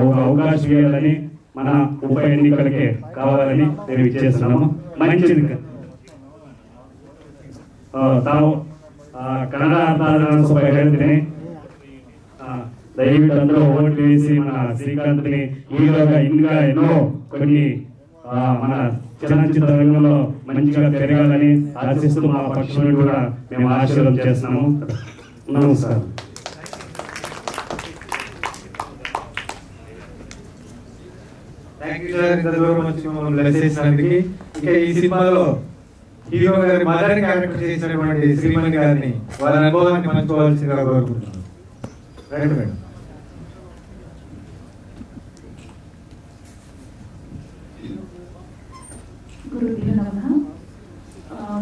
G: ఒక అవకాశం ఇవ్వాలని, మన ఉప ఎన్నికలకే కావాలని నేను ఇచ్చేస్తున్నాము. మంచిది ತಾವು ಕನ್ನಡ ಅರ್ಥ ಹೇಳ್ತೀನಿ. దయవిಟ್ಟು అందరూ ఓట్లు వేసి మన శ్రీకాంత్ని హీరోగా ఇంకా ఎన్నో కొన్ని మన చలనచిత్ర రంగంలో మంచిగా పెరగాలని ఆశిస్తూ మా పక్షం కూడా మేము ఆశీర్వాదం చేస్తున్నాము. నమస్కారం.
B: థ్యాంక్ యూ సార్, ఇంత దూరం వచ్చి మమ్మల్ని బ్లెస్ చేసినందుకు. ఇక ఈ సినిమాలో హీరో గారి మదర్ క్యారెక్టర్ చేసినటువంటి శ్రీమణి గారిని వాళ్ళ అనుభవాన్ని పంచుకోవాల్సిందిగా కోరుకుంటున్నాను. Right madam.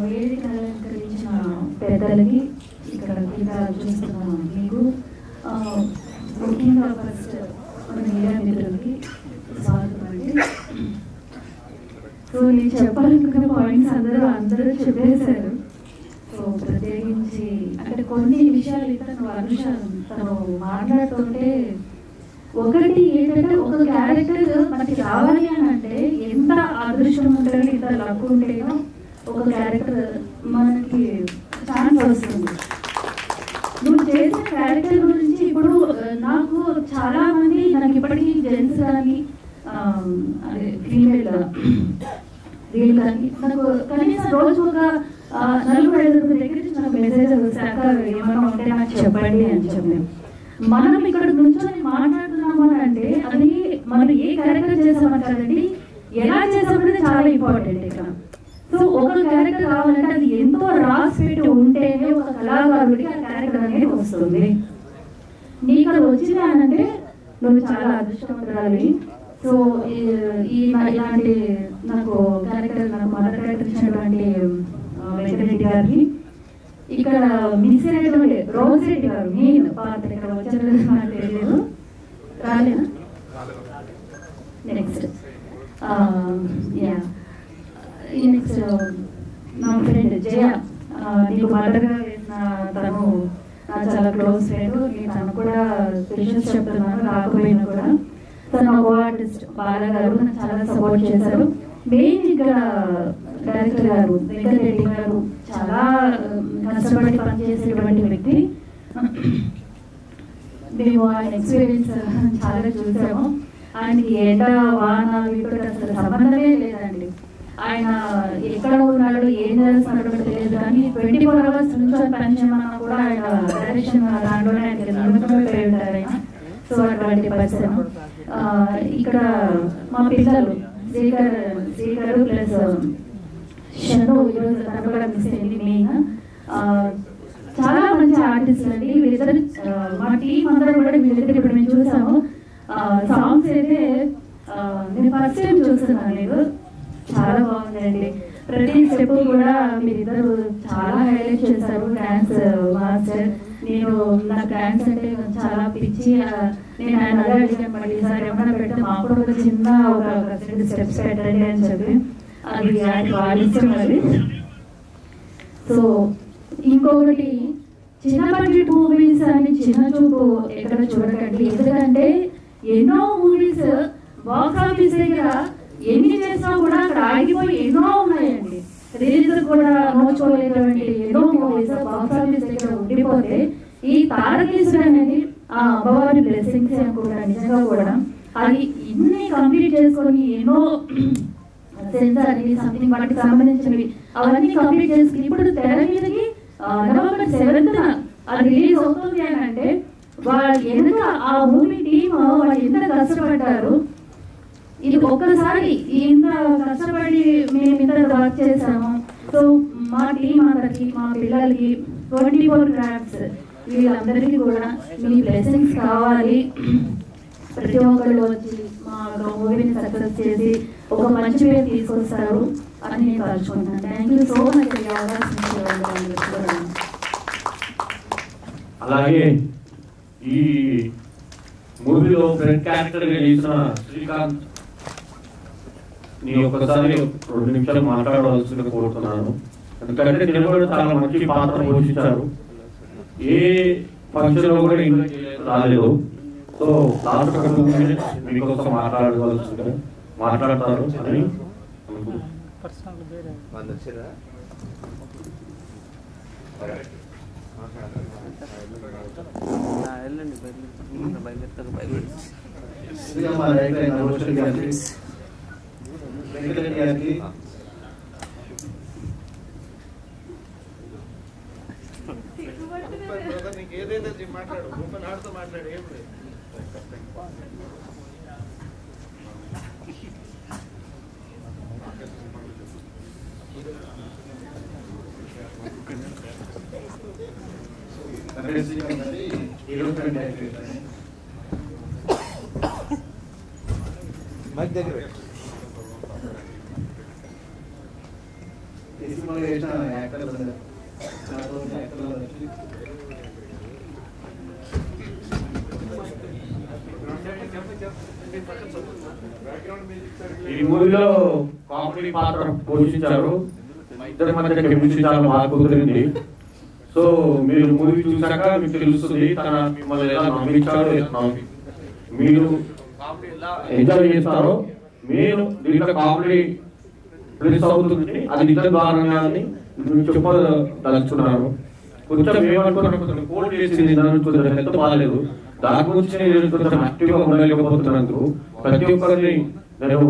D: వేదిక అలంకరించిన పెద్దలకి, ఇక్కడ కింద చూస్తున్నాం మీకు ముఖ్యంగా ఫస్ట్ మీడియా మిత్రులకి స్వాగతం అండి. సో నేను చెప్పాలనుకున్న పాయింట్స్ అందరూ చెప్పేశారు. సో ప్రత్యేకించి అంటే కొన్ని విషయాలు తను మాట్లాడుతుంటే, ఒకటి ఏంటంటే ఒక క్యారెక్టర్ మనకి రావాలి అని అంటే ఎంత అదృష్టం ఉంటుందో, ఎంత లక్ ఉంటేనో ఒక క్యారెక్టర్ మనకి ఛాన్స్ వస్తుంది. నువ్వు చేసిన క్యారెక్టర్ గురించి ఇప్పుడు నాకు చాలా మంది, నాకు ఇప్పటికీ జెంట్స్ కానీ అదే ఫీమేల్ వీళ్ళు కానీ నాకు కనీసం రోజు ఒక 4-5 దగ్గర నుంచి నాకు మెసేజ్ వచ్చాక ఏమన్నా ఉంటే నాకు చెప్పండి అని చెప్పాను. మనం ఇక్కడ నుంచొని మాట్లాడుతున్నాము అని అంటే అది మనం ఏ క్యారెక్టర్ చేసామని కదండి, ఎలా చేసామనేది చాలా ఇంపార్టెంట్ ఇక్కడ. సో ఒక క్యారెక్టర్ కావాలంటే అది ఎంతో రాసి పెట్టి ఉంటేనే ఒక కళాకారుడికి ఆ క్యారెక్టర్ అనేది వస్తుంది. నీకు అది వచ్చింది అని అంటే నువ్వు చాలా అదృష్టవంతురాలి. సో ఇలాంటి నాకు క్యారెక్టర్, నాకు మదర్ క్యారెక్టర్ ఇచ్చినటువంటి వెంకటరెడ్డి గారికి, ఇక్కడ మిస్ అయినటువంటి రోజరెడ్డి గారు మెయిన్ పాత్ర ఇక్కడ వచ్చారు నాకు తెలియదు, రాలేనా? నెక్స్ట్ నెక్స్ట్ నా ఫ్రెండ్ జయ, నీకు మదర్గా వేసిన తను నా చాలా క్లోజ్ ఫ్రెండ్. నేను తను కూడా స్పెషల్స్ చెప్తున్నాను, రాకపోయినా కూడా తను కో ఆర్టిస్ట్ బాల గారు నాకు చాలా సపోర్ట్ చేశారు. మెయిన్ ఇక్కడ డైరెక్టర్ గారు వెంకటరెడ్డి గారు చాలా కష్టపడి పనిచేసేటువంటి వ్యక్తి. మేము ఆయన ఎక్స్పీరియన్స్ చాలా చూసాము. ఆయనకి ఎండ వాన వీటితో అసలు సంబంధమే లేదండి. ఆయన ఎక్కడ ఉన్నాడు, ఏం చేస్తున్నాడు తెలియదు, కానీ 24 hours నుంచి పని చేయమన్నా కూడా ఆయన డైరెక్షన్ దాంట్లోనే ఆయనకి నియమితమైపోయి ఉంటారు ఆయన. సో అటువంటి పర్సన్. ఇక్కడ మా పిల్లలు శ్రీకర్ ప్లస్ షన్ను, ఈరోజు తను కూడా మిస్ అయింది. మెయిన్ చాలా మంచి ఆర్టిస్ట్ అండి వీళ్ళిద్దరు. మా టీం అందరూ కూడా వీళ్ళిద్దరు ఇప్పుడు మేము చూసాము. సాంగ్స్ అయితే నేను ఫస్ట్ టైం చూస్తున్నాను, నేను చాలా బాగుందండి. ప్రతి స్టెప్ కూడా మీరిద్దరు చాలా హైలైట్ చేశారు. డాన్స్ మాస్టర్, నాకు డాన్స్ అంటే చాలా పిచ్చి. నేను ఆయన అదే అడిగాను, మళ్ళీ ఈసారి ఏమన్నా పెడితే మాకు కూడా ఒక చిన్న ఒక 2 స్టెప్స్ పెట్టండి అని చెప్పి, అది ఆయన వాడిస్తాం అది. సో ఇంకొకటి, చిన్న బడ్జెట్ మూవీస్ అని చిన్న చూపు ఎక్కడ చూడకండి. ఎందుకంటే ఎన్నో మూవీస్ బాక్స్ ఆఫీస్ దగ్గర ఎన్ని చేసినా కూడా అక్కడ ఆగిపోయి ఎన్నో ఉన్నాయండి. రిలీజ్ కూడా నోచుకోలేటువంటి ఎన్నో మూవీస్ బాక్స్ ఆఫీస్ దగ్గర ఉండిపోతే ఈ తారకేశ్వరి అనేది ఆ అమ్మవారి బ్లెస్సింగ్స్ అనుకుంటా నిజంగా కూడా. అది ఇన్ని కంప్లీట్ చేసుకొని ఎన్నో సెన్సార్ అనేది సంథింగ్ వాటికి సంబంధించినవి అవన్నీ కంప్లీట్ చేసుకుని ఇప్పుడు తెర మీదకి November 7th అది రిలీజ్ అవుతుంది అని అంటే వాళ్ళు ఎంత ఆ మూవీ టీమ్ వాళ్ళు ఎంత కష్టపడ్డారు. ఇది ఒక్కసారి ఇంత కష్టపడి మేము ఇంత వర్క్ చేసాము. సో మా టీం అందరికి మా పిల్లలకి 24 క్రాఫ్ట్స్ వీళ్ళందరికీ కూడా మీ బ్లెస్సింగ్స్ కావాలి. ప్రతి ఒక్కళ్ళు వచ్చి మా మూవీని సక్సెస్ చేసి ఒక మంచి పేరు తీసుకొస్తారు అని నేను తలుచుకుంటున్నాను. థ్యాంక్ యూ సో మచ్ ఈ అవకాశం ఇచ్చేవాళ్ళు.
G: అలాగే ఈ మూవీలో ఫ్రెండ్ క్యారెక్టర్ చేసిన శ్రీకాంత్ నీ ఒక్కసారి 2 నిమిషాలు మాట్లాడవలసిందిగా కోరుతున్నాను. ఎందుకంటే నేను కూడా చాలా మంచి పాత్ర పోషించారు. ఏ ఫంక్షన్ లో కూడా ఇన్వైట్ రాలేదు. సో లాస్ట్ 2 minutes మీకోసం మాట్లాడవలసిందిగా మాట్లాడతారు అని
C: ఏదైతే మాట్లాడు ఆడుతూ మాట్లాడు ఏం లేదు.
G: ఈ మూవీలో కామెడీ పాత్ర పోషించారు. ఇద్దరి మధ్య కెమిస్ట్రీ చాలా బాగా కుదిరింది. సో మీరు మూవీ చూసాక మీకు తెలుస్తుంది తన మిమ్మల్ని ఎలా నమ్మించారో, మీరు ఎంజాయ్ చేస్తారో. మీరు దీంట్లో కామెడీ ప్లేస్ అవుతుంది, అది నిజం ద్వారా చెప్పదలుచుకున్నాను. కొంచెం ఏమనుకున్నాను, కోట్ చేసింది కొంచెం హెల్త్ బాగాలేదు, దాని గురించి నేను కొంచెం యాక్టివ్గా ఉండలేకపోతున్నందుకు ప్రతి ఒక్కరిని నేను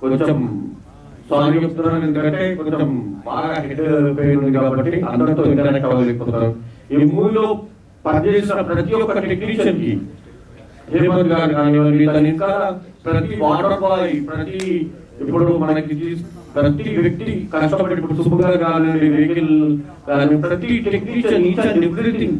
G: కొంచెం సారీ చెప్తున్నాను. ఎందుకంటే కొంచెం బాగా హెడ్ పెయిన్ ఉంది కాబట్టి అందరితో ఇంటరాక్ట్ అవ్వలేకపోతున్నాను. ఈ మూవీలో పనిచేసిన ప్రతి ఒక్క టెక్నీషియన్ కి, హేమంత్ గారు కానివ్వండి, దాని ఇంకా ప్రతి వాటర్ బాయ్, ప్రతి ఇప్పుడు మనకి ప్రతి వ్యక్తి కష్టపడి, ఇప్పుడు సుబ్బు గారు కానివ్వండి, వెహికల్ కానీ ప్రతి టెక్నీషియన్ ఈచ్ అండ్ ఎవ్రీథింగ్,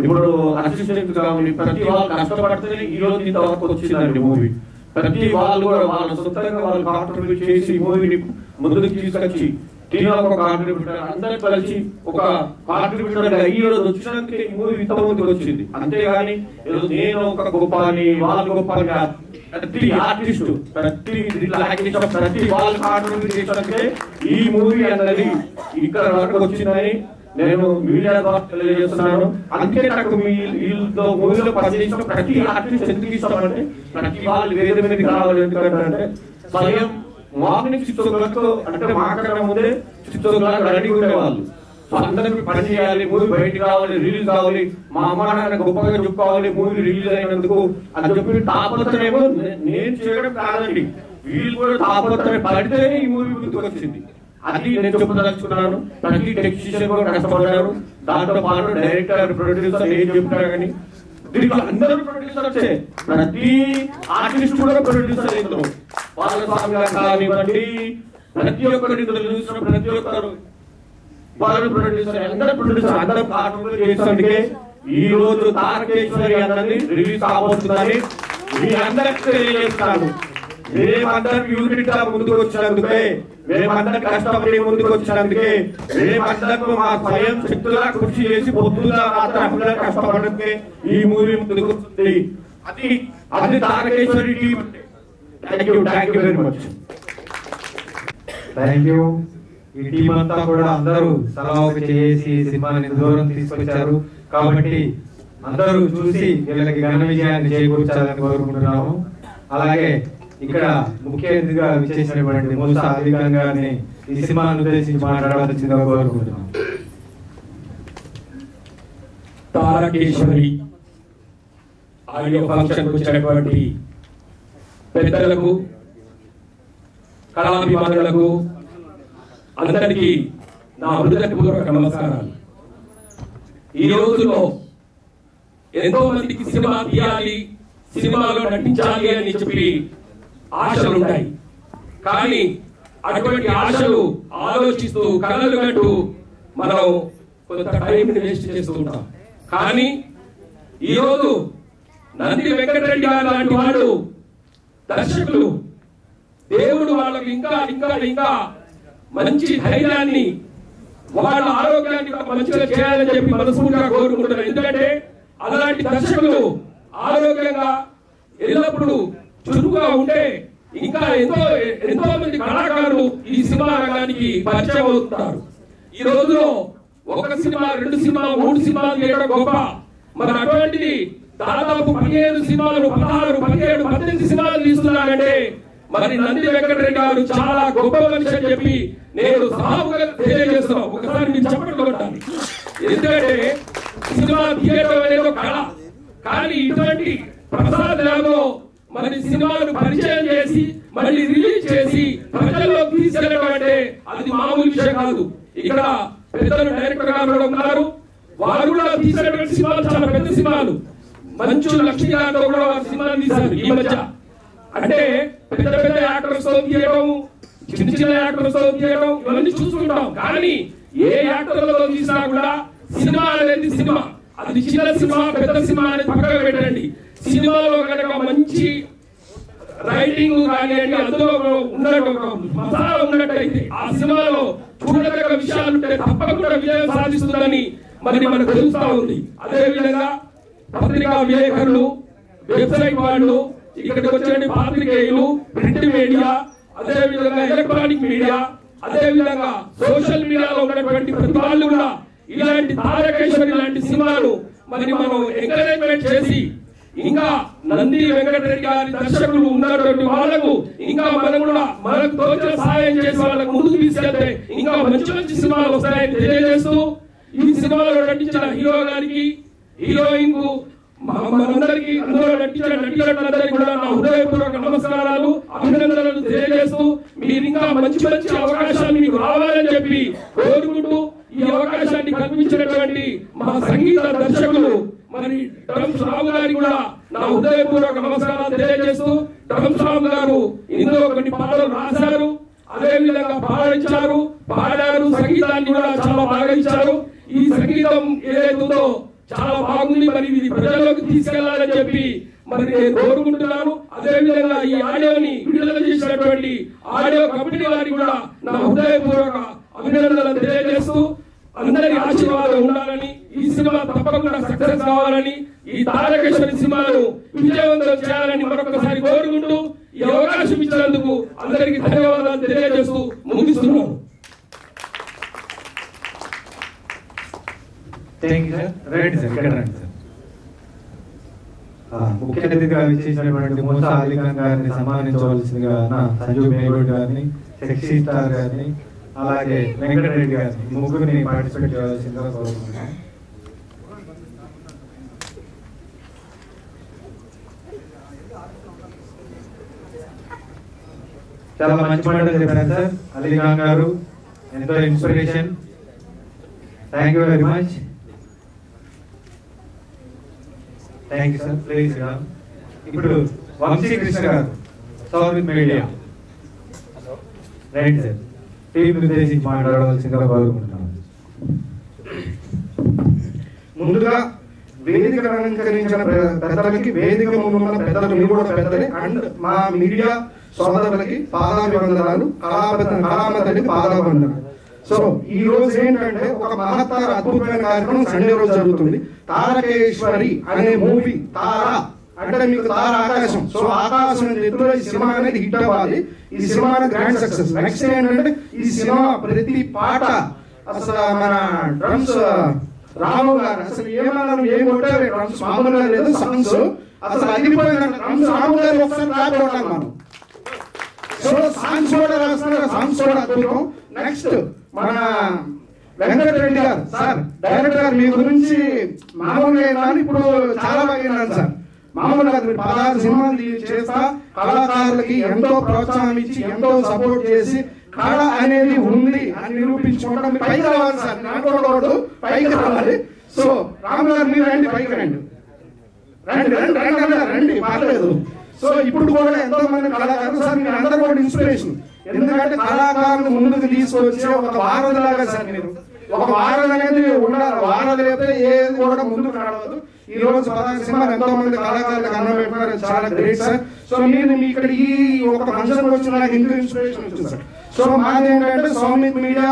G: ఇప్పుడు అసిస్టెంట్ కావాలి, ప్రతి వాళ్ళు కష్టపడితేనే ఈ రోజు ఇంతవరకు వచ్చిందండి మూవీ. ప్రతి వాళ్ళు కూడా వాళ్ళ సొంతంగా వాళ్ళు కాంట్రిబ్యూట్ చేసి మూవీని ముందుకు తీసుకొచ్చి ఒక కాంట్రిబ్యూటర్ అందరూ కలిసి ఒక కాంట్రిబ్యూటర్ ఈ రోజు వచ్చినందుకే ఈ మూవీ ఇంతమందికి వచ్చింది. అంతేగాని నేను ఒక గొప్ప అని వాళ్ళు గొప్ప అని కాదు. ప్రతి ఆర్టిస్ట్ ప్రతి వాళ్ళు కాంట్రిబ్యూట్ చేసినందుకే ఈ మూవీ అనేది ఇక్కడ వరకు వచ్చిందని నేను మీడియా ద్వారా తెలియజేస్తున్నాను. అందుకే నాకు వీళ్ళతో మూవీలో పనిచేసిన ప్రతి ఆర్టిస్ట్ ఎందుకు ఇస్తామంటే ప్రతి వాళ్ళు వేరే మీదకి రావాలి. ఎందుకంటే స్వయం మార్నింగ్ 6 o'clock అంటే మాకన్నా ముందే 6 o'clock రెడీ ఉండేవాళ్ళు. సో అందరికి పని చేయాలి, మూవీ బయటకు రావాలి, రిలీజ్ కావాలి, మా అమ్మ నాన్న గొప్పగా చెప్పుకోవాలి, మూవీ రిలీజ్ అయినందుకు అని చెప్పి తాపత్రమేమో నేను చేయడం కాదండి, వీళ్ళు కూడా తాపత్రమే పడితే ఈ మూవీ ముందుకు వచ్చింది. అది నేను చెప్పదలుచుకున్నాను. ప్రతి టెక్నీషియన్ కూడా కష్టపడ్డారు. దాంతో పాటు డైరెక్టర్, ప్రొడ్యూసర్ ఏం చెప్తారు కానీ దీంట్లో అందరూ ప్రొడ్యూసర్సే. ప్రతి ఆర్టిస్ట్ కూడా ప్రొడ్యూసర్ ఇందులో వాళ్ళ స్వామి గారు కానివ్వండి, ప్రతి ఒక్కరు ఇందులో చూసిన ప్రతి ఒక్కరు వాళ్ళు ప్రొడ్యూసర్, అందరూ ప్రొడ్యూసర్, అందరూ కాంట్రిబ్యూట్ చేసినందుకే ఈ రోజు తారకేశ్వరి అన్నది రిలీజ్ కాబోతుందని మీ అందరికీ తెలియజేస్తాను. మేమందరం యూనిట్ గా ముందుకు వచ్చినందుకే, మేమందరం కష్టపడి ముందుకు వచ్చినందుకే, మేమందరం మా స్వయం శక్తులా కృషి చేసి పొద్దుగా రాత్రి కష్టపడకే ఈ మూవీ ముందుకు వస్తుంది. అది Tarakeshwari team. Thank you very much.
B: Thank you. ఈ టీం అంతా కూడా అందరూ తలా ఒక చేసి సినిమాని దూరం తీసుకొచ్చారు కాబట్టి అందరూ చూసి వీళ్ళకి ఘన విజయాన్ని చేకూర్చాలని కోరుకుంటున్నాము. అలాగే ఇక్కడ ముఖ్య అతిథిగా విచ్చేసినటువంటి మూసా అలీ ఖాన్ గారిని ఈ సినిమాను ఉద్దేశించి మాట్లాడవలసిందిగా కోరుకుంటున్నాం.
I: తారకేశ్వరి ఆడియో ఫంక్షన్ వచ్చినటువంటి పెద్దలకు, కళాభిమానులకు అందరికీ నా హృదయపూర్వక నమస్కారాలు. ఈ రోజుల్లో ఎంతో మందికి సినిమా తీయాలి, సినిమాలో నటించాలి అని చెప్పి ఆశలు ఉంటాయి. కానీ అటువంటి ఆశలు ఆలోచిస్తూ కలలు కట్టు మనం కొంత టైంని వేస్ట్ చేస్తూ ఉంటాం. కానీ ఈరోజు నంది వెంకటరెడ్డి గారు లాంటి వాళ్ళు దర్శకులు, దేవుడు వాళ్ళకి ఇంకా ఇంకా ఇంకా మంచి ధైర్యాన్ని, వాళ్ళ ఆరోగ్యాన్ని మంచిగా చేయాలని చెప్పి మనస్ఫూర్తిగా కోరుకుంటున్నారు. ఎందుకంటే అలాంటి దర్శకులు ఆరోగ్యంగా ఎల్లప్పుడూ చురుకుగా ఉంటే ఇంకా ఎంతో మంది కళాకారులు ఈ సినిమా రంగానికి పరిచయం అవుతున్నారు. ఈ రోజులో ఒక సినిమా, 2 సినిమాలు, 3 సినిమాలు చేయడం గొప్ప. మరి అటువంటిది దాదాపు 15 సినిమాలు, 16, 17, 18 సినిమాలు తీస్తున్నారంటే మరి నంది వెంకటరెడ్డి గారు చాలా గొప్ప మనిషి అని చెప్పి నేను సభాముఖంగా తెలియజేస్తున్నాను. ఒకసారి మీరు చెప్పండి కొట్టాలి. ఎందుకంటే సినిమా థియేటర్ అనేది ఒక కళ. కానీ ఇటువంటి ప్రసాద్ ల్యాబ్లో మరి సినిమాను పరిచయం చేసి మళ్ళీ రిలీజ్ చేసి ప్రజల్లోకి తీసుకెళ్ళడం అంటే అది మామూలు విషయం కాదు. ఇక్కడ పెద్దలు డైరెక్టర్ గారు కూడా ఉన్నారు. వారు కూడా తీసినటువంటి సినిమాలు చాలా పెద్ద సినిమాలు. మంచు లక్ష్మి గారితో కూడా వారు సినిమాలు తీశారు ఈ మధ్య. అంటే పెద్ద పెద్ద యాక్టర్స్ తో తీయడం, చిన్న చిన్న యాక్టర్స్ తో తీయడం ఇవన్నీ చూసుకుంటాం. కానీ ఏ యాక్టర్లతో తీసినా కూడా సినిమా అనేది సినిమా. అది చిన్న సినిమా, పెద్ద సినిమా అనేది పక్కన పెట్టండి. సినిమాలో కనుక మంచి రైటింగ్ కానివ్వండి, అందులో మసాలా ఉన్నట్టయితే ఆ సినిమాలో చూడదగ్గ విషయాలు ఉంటే తప్పకుండా విజయం సాధిస్తుందని మరి మనకు తెలుస్తా ఉంది. అదే విధంగా పత్రికా విలేకరులు, వెబ్సైట్ వాళ్ళు, ఇక్కడికి వచ్చే పాత్రికేయులు, ప్రింట్ మీడియా, అదే విధంగా ఎలక్ట్రానిక్ మీడియా, అదే విధంగా సోషల్ మీడియాలో ఉన్నటువంటి ప్రతి వాళ్ళు కూడా ఇలాంటి తారకేశ్వరి లాంటి సినిమాలు మరి మనం ఎంకరేజ్మెంట్ చేసి ఇంకా నంది వెంకటరెడ్డి గారి దర్శకులు ఉన్నటువంటి వాళ్ళకు ఇంకా మనం కూడా మనకు తోచిన సహాయం చేసి వాళ్ళకు ముందుకు తీసుకెళ్తే ఇంకా మంచి మంచి సినిమాలు వస్తాయని తెలియజేస్తూ, ఈ సినిమాలో నటించిన హీరో గారికి, హీరోయిన్ కు, మనందరికీ అందులో నటించిన నటీనటులందరికీ కూడా నా హృదయపూర్వక నమస్కారాలు, అభినందనలు తెలియజేస్తూ మీరు ఇంకా మంచి మంచి అవకాశాలు మీకు రావాలని చెప్పి కోరుకుంటూ, ఈ అవకాశాన్ని కల్పించినటువంటి మా సంగీత దర్శకులు మరి డ్రమ్స్ రావు గారికి కూడా నా హృదయపూర్వక నమస్కారాలు తెలియజేస్తూ, డ్రమ్స్ రావు గారు ఇందులో కొన్ని పాటలు రాశారు, అదే విధంగా పాడారు, సంగీతాన్ని కూడా చాలా బాగా ఇచ్చారు. ఈ సంగీతం ఏదైతుందో చాలా బాగుంది. మరి ఇది ప్రజల్లోకి తీసుకెళ్లాలని చెప్పి మరి నేను కోరుకుంటున్నాను. అదే విధంగా ఈ ఆడియోని విడుదల చేసినటువంటి ఆడియో కంపెనీ వారికి కూడా నా హృదయపూర్వక అభినందనలు తెలియజేస్తూ, అందరి ఆశీర్వాదం ఉండాలని, ఈ సినిమా తప్పకుండా సక్సెస్ కావాలని, ఈ తారకేశ్వరి సినిమాను విజయవంతం చేయాలని మరొకసారి కోరుకుంటూ ఈ అవకాశం ఇచ్చినందుకు అందరికీ ధన్యవాదాలు తెలియజేస్తూ ముగిస్తున్నాను.
B: ముఖ్య అతిథిగా విచ్చేసినటువంటి మూసా అలీ ఖాన్ గారిని సన్మానించవలసిందిగా సంజీవ్ బేగూడ్ గారిని, సెక్సీ స్టార్ గారిని, అలాగే వెంకటరెడ్డి గారిని, ఈ ముగ్గురిని పార్టిసిపేట్ చేయాల్సిందిగా కోరుకుంటున్నాను. చాలా మంచి మాటలు చెప్పారు సార్. అలీ ఖాన్ గారు ఎంతో inspiration. Thank you very much. Thank you sir. Please ఇప్పుడు వంశీ కృష్ణ గారు, south media. Right sir. Team ఉద్దేశించి మాట్లాడవలసిందిగా కోరుకుంటున్నాను.
E: ముందుగా వేదిక అలంకరించిన పెద్దలకి, వేదిక ముందున్న పెద్దలకు, మీరు కూడా పెద్దలే, అండ్ మా మీడియా సోదరులకి పాదాభివందనాలు, కళామతకి పాదాభివందనాలు. సో ఈ రోజు ఏంటంటే ఒక మహత్తర అద్భుతమైన కార్యక్రమం సండే రోజు జరుగుతుంది. తారకేశ్వరి అనే మూవీ, తార అంటే మీకు తార ఆకాశం. సో ఆకాశం ఎత్తులో ఈ సినిమా అనేది హిట్ అవ్వాలి. ఈ సినిమా గ్రాండ్ సక్సెస్. నెక్స్ట్ ఏంటంటే ఈ సినిమా ప్రతి పాట అసలు మన డ్రమ్స్ రాము గారు అసలు ఏమన్నా ఏం కొట్టారు, డ్రమ్స్ మామూలుగా లేదు, సాంగ్స్ అసలు అదిపోయిందంటే డ్రమ్స్ రాము గారు ఒకసారి క్లాప్ కొట్టాలి మనం. సో సాంగ్స్ కూడా రాస్తున్నారు, సాంగ్స్ కూడా అద్భుతం. నెక్స్ట్ మన వెంకట రెడ్డి గారు సార్ డైరెక్టర్ గారు మీ గురించి మామూలుగా ఇప్పుడు చాలా బాగా విన్నాను సార్. మామూలుగా 16 సినిమాలు చేస్తా కళాకారులకి ఎంతో ప్రోత్సాహం ఇచ్చి ఎంతో సపోర్ట్ చేసి కళ అనేది ఉంది అని నిరూపించుకోవడం పైకి రావాలి సార్. అనుకోకూడదు, పైకి రావాలి. సో రామ్ గారు మీరు రండి, పైకి రండి, రండి రండి రండి రండి పర్లేదు. సో ఇప్పుడు కూడా ఎంతో మంది కళాకారులు సార్ మీరు అందరూ కూడా ఇన్స్పిరేషన్. ఎందుకంటే కళాకారులు ముందుకు తీసుకొచ్చే ఒక వారధి లాగా సార్ మీరు. ఒక వారధి అనేది ఉండాలి. వారధి అయితే ఏది కూడా ముందుకు నడవదు. ఈ రోజు 16 సినిమాలు ఎంతో మంది కళాకారులకు అన్నం పెట్టినారు, చాలా గ్రేట్ సార్. సో మీరు ఇక్కడ ఈ ఒక ఫంక్షన్ వచ్చి నాకు ఇంకా ఇన్స్పిరేషన్ వచ్చింది సార్. సో మాది ఏంటంటే సౌమిత్ మీడియా,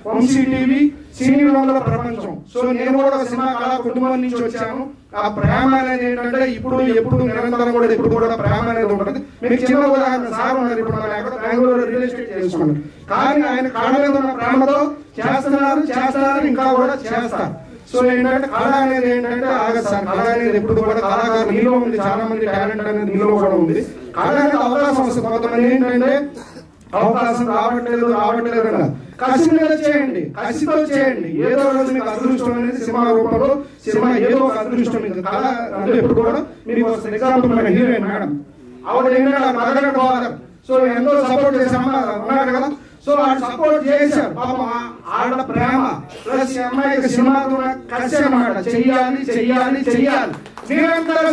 E: వంశీ టీవీ, సినీ రంగుల ప్రపంచం. సో నేను కూడా ఒక సినిమా కళా కుటుంబం నుంచి వచ్చాను. ఆ ప్రేమ అనేది ఏంటంటే ఇప్పుడు ఎప్పుడు నిరంతరం కూడా ఎప్పుడు కూడా ప్రేమ అనేది ఉంటుంది. మీకు చిన్న ఉదాహరణ సార్ ఉన్నారు, ఇప్పుడు మన ఎక్కడ బెంగళూరు రియల్ ఎస్టేట్ చేసుకున్నారు, కానీ ఆయన కళ మీద ఉన్న ప్రేమతో చేస్తున్నారు ఇంకా కూడా చేస్తారు. సో ఏంటంటే కళ అనేది ఏంటంటే ఆగదు సార్. కళ అనేది ఎప్పుడు కూడా కళాకారులు మీలో ఉంది, చాలా మంది టాలెంట్ అనేది మీలో కూడా ఉంది. కళ అనేది అవకాశం వస్తుంది. కొంతమంది ఏంటంటే అవకాశం రావట్లేదు అన్న కసి మీద చేయండి, కసితో చేయండి. ఏదో రోజు మీకు అదృష్టం అనేది సినిమా రూపంలో సినిమా ఏదో ఒక అదృష్టం మీకు కళ అంటే ఎప్పుడు కూడా మీకు ఎగ్జాంపుల్ మన హీరోయిన్ మేడం ఆవిడ ఏంటంటే మదర్ ఫాదర్. సో ఎంతో సపోర్ట్ చేసామా ఉన్నారు కదా. సో వాళ్ళు సపోర్ట్ చేశారు పాపం. ఆవిడ ప్రేమ ప్లస్ అమ్మాయికి సినిమాతో కసి అన్నమాట. చెయ్యాలి నిరంతర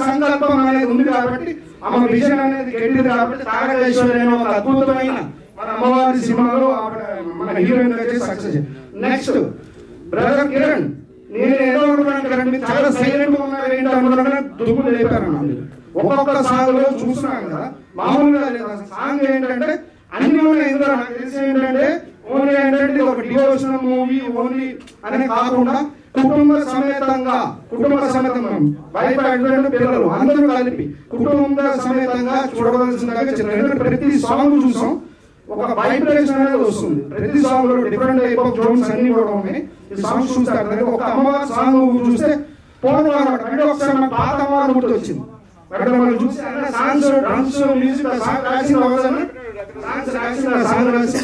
E: సంకల్పం అనేది ఉంది కాబట్టి ఆమె విజన్ అనేది గట్టిది కాబట్టి తారకేశ్వరి అనే ఒక అద్భుతమైన మన అమ్మవారి సినిమాలో మన హీరోయిన్ గా చేసి సక్సెస్. నెక్స్ట్ బ్రదర్ కిరణ్, నేను ఏదో అనుకున్నాను మీరు చాలా సైలెంట్ గా ఉన్నారు ఏంటి అనుకున్నా, దుమ్ము లేపారు. ఒక్కొక్క సాంగ్ లో చూస్తున్నాను కదా, మామూలుగా లేదు. సాంగ్ ఏంటంటే అన్ని ఉన్నాయి ఇందులో. నాకు తెలిసి ఏంటంటే ఓన్లీ ఏంటంటే ఒక డివోషనల్ మూవీ ఓన్లీ అనే కాకుండా కుటుంబ సమేతంగా వైఫ్ హస్బెండ్ పిల్లలు అందరూ కలిపి కుటుంబ సమేతంగా చూడవలసిందిగా ప్రతి సాంగ్ చూసాం. ఒక వైబ్రేషన్ అనేది వస్తుంది. ప్రతి సాంగ్ లో డిఫరెంట్ టైప్ ఆఫ్ జోన్స్ అన్ని కూడా ఉన్నాయి. ఈ సాంగ్ చూస్తారు. ఒక అమ్మవారి సాంగ్ చూస్తే పోనవారు అంటే ఒకసారి మన పాత అమ్మవారు గుర్తు వచ్చింది. మనం చూసి సాంగ్స్ డ్రమ్స్ మ్యూజిక్ సాంగ్ రాసిన సాంగ్ రాసి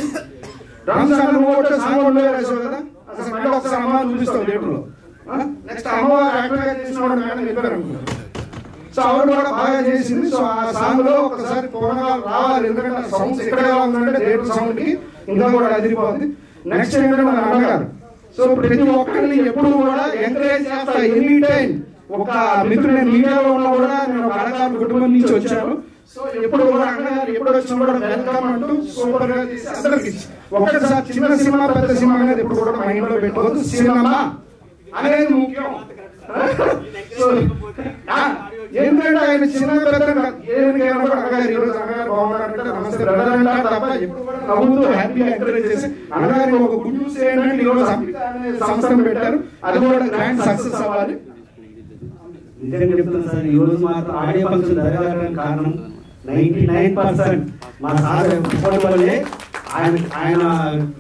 E: డ్రమ్స్ అంటే సాంగ్ ఉండేది రాసావు కదా. అసలు మళ్ళీ ఒకసారి అమ్మవారు చూపిస్తాం థియేటర్లో. నెక్స్ట్ అమ్మవారు యాక్టర్ గా చేసిన మేడం చెప్పారు అనుకుంటారు. సో ఆవిడ కూడా బాగా చేసింది. సో ఆ సాంగ్ లో ఒకసారి పూర్ణకాలు రావాలి. ఎందుకంటే సౌండ్స్ ఎక్కడ ఉందంటే థియేటర్ సౌండ్ కి ఇంకా కూడా అదిరిపోతుంది. నెక్స్ట్ ఏంటంటే మన అన్నగారు. సో ప్రతి ఒక్కరిని ఎప్పుడు కూడా ఎంకరేజ్ చేస్తా. ఎనీ టైం ఒక మిత్రుడు నేను మీడియాలో ఉన్నా కూడా నేను కళాకారుల కుటుంబం నుంచి వచ్చాను. సో ఎప్పుడు కూడా అన్నగారు ఎప్పుడు వచ్చినా కూడా వెల్కమ్ అంటూ సూపర్ గా చేసి అందరికి ఒకసారి చిన్న సినిమా పెద్ద సినిమా అనేది ఎప్పుడు కూడా మైండ్ లో పెట్టుకోవద్దు. సినిమా అనేది ముఖ్యం. సో ఏంటంటే ఆయన చిన్న పెద్ద ఏమైనా కూడా అన్నగారు ఈరోజు అన్నగారు బాగున్నారంటే నమస్తే బ్రదర్ అంటారు తప్ప ఎప్పుడు కూడా నవ్వుతూ హ్యాపీగా ఎంకరేజ్ చేసి అన్నగారికి ఒక గుడ్ న్యూస్ ఏంటంటే ఈరోజు సంస్థను పెట్టారు. అది కూడా గ్రాండ్ సక్సెస్ అవ్వాలి.
A: నిజంగా చెప్తున్నాను సార్, ఈ రోజు మాత్రం ఆడియో ఫంక్షన్ జరగడానికి కారణం 99% మా సార్ వల్లే. ఆయన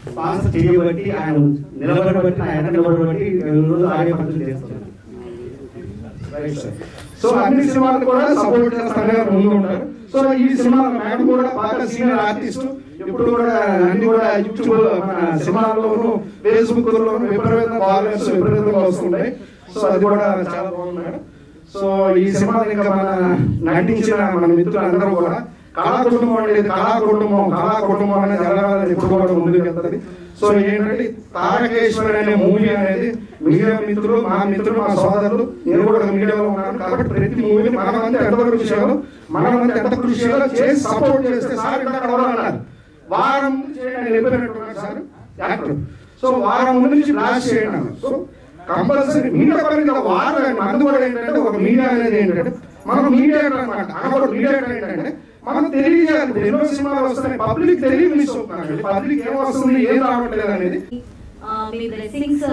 A: స్పాన్సర్ చేయబట్టి, ఆయన నిలబడబట్టి, ఆయన నిలబడబట్టి ఈరోజు ఆడియో ఫంక్షన్ చేస్తున్నాను.
E: సో అన్ని సినిమాలు కూడా సపోర్ట్ చేస్తానే ముందు ఉంటారు. సో ఈ సినిమా మేడం కూడా బాగా సీనియర్ ఆర్టిస్ట్. ఇప్పుడు కూడా అన్ని కూడా యూట్యూబ్ మన సినిమాల్లోను ఫేస్బుక్ లోను విపరీతంగా వస్తుంటాయి. సో అది కూడా చాలా బాగుంది మేడం. సో ఈ సినిమా ఇంకా మన నటించిన మన మిత్రులందరూ కూడా కళా కుటుంబం అనేది కళా కుటుంబం అనేది ఎలాగ ఎప్పుడు కూడా ముందుకు వెళ్తుంది. సో ఏంటంటే తారకేశ్వరి అనే మూవీ అనేది మీడియా మిత్రులు, మా మిత్రులు, మా సోదరులు, నేను కూడా మీడియాలో ఉన్నాను కాబట్టి ప్రతి మూవీని మనమంతా ఎంత కృషి చేయాలో మనమంతా ఎంత కృషి చేయాలో చేసి సపోర్ట్ చేస్తే సార్ ఇంకా అన్నారు వారం ముందు చేయండి వెళ్ళిపోయినట్టున్నారు సార్ యాక్టర్. సో వారం ముందు నుంచి బ్లాస్ట్ చేయండి అన్నారు. సో కంపల్సరీ మీడియా పరంగా వారం మందు కూడా ఏంటంటే ఒక మీడియా అనేది ఏంటంటే మనం మీడియేటర్ అనమాట. అక్కడ మీడియేటర్ ఏంటంటే మనం తెలియజేయాలి. ఎన్నో సినిమాలు వస్తున్నాయి, పబ్లిక్ తెలియ మిస్ అవుతున్నారు. పబ్లిక్ ఏం వస్తుంది ఏం రావట్లేదు అనేది
H: మీ బ్లెస్సింగ్స్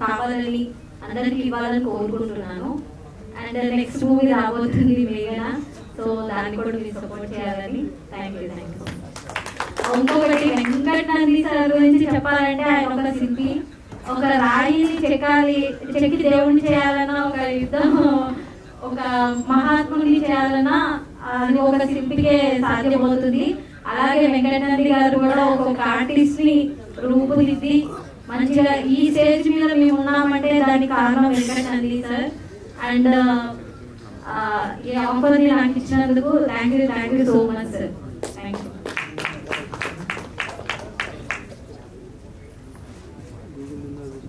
H: కావాలని అందరికి ఇవ్వాలని కోరుకుంటున్నాను. అండ్ నెక్స్ట్ మూవీ రాబోతుంది మేఘన. సో దాన్ని కూడా మీరు సపోర్ట్ చేయాలని. Thank you. ఇంకొకటి వెంకట్ నంది సార్ గురించి చెప్పాలంటే ఆయన ఒక శిల్పి. ఒక రాయిని చెక్కి దేవుణ్ణి చేయాలన్నా, ఒక యుద్ధం ఒక మహాత్ముని చేయాలన్నా అది ఒక శిల్పికే సాధ్యమవుతుంది. అలాగే వెంకటనంది గారు కూడా ఒక్కొక్క ఆర్టిస్ట్ ని రూపుదిద్ది మంచిగా ఈ స్టేజ్ మీద మేము ఉన్నామంటే దానికి కారణం వెంకటనంది సార్. అండ్ ఈ ఆఫర్ ని నాకు ఇచ్చినందుకు thank you so much sir. Thank you.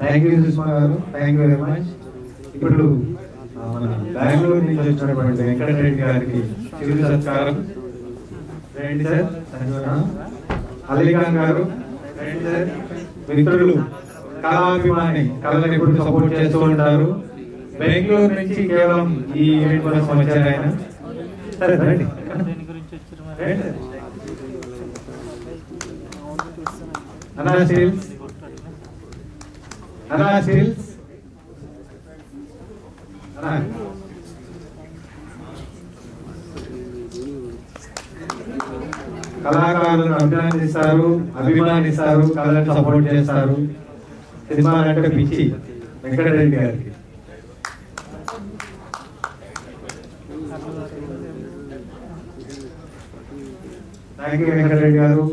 B: Thank you Sushma గారు, థ్యాంక్ యూ వెరీ మచ్. ఇప్పుడు మన బెంగళూరు నుంచి వచ్చినటువంటి వెంకటరెడ్డి గారికి చిరు సత్కారం. రండి సార్. అలీఖాన్ గారు రండి సార్. మిత్రులు కళాభిమాని, కళని ఎప్పుడు సపోర్ట్ చేస్తూ ఉంటారు. బెంగళూరు నుంచి కేవలం ఈ ఈవెంట్ కోసం వచ్చారు ఆయన. సరే రండి. అన్నా స్టీల్స్, అన్నా స్టీల్స్, కళాకారులను అభినందిస్తారు, అభిమానిస్తారు, కళలను సపోర్ట్ చేస్తారు. సినిమా అంటే పిచ్చి వెంకటరెడ్డి గారికి. థ్యాంక్ యూ వెంకటరెడ్డి గారు,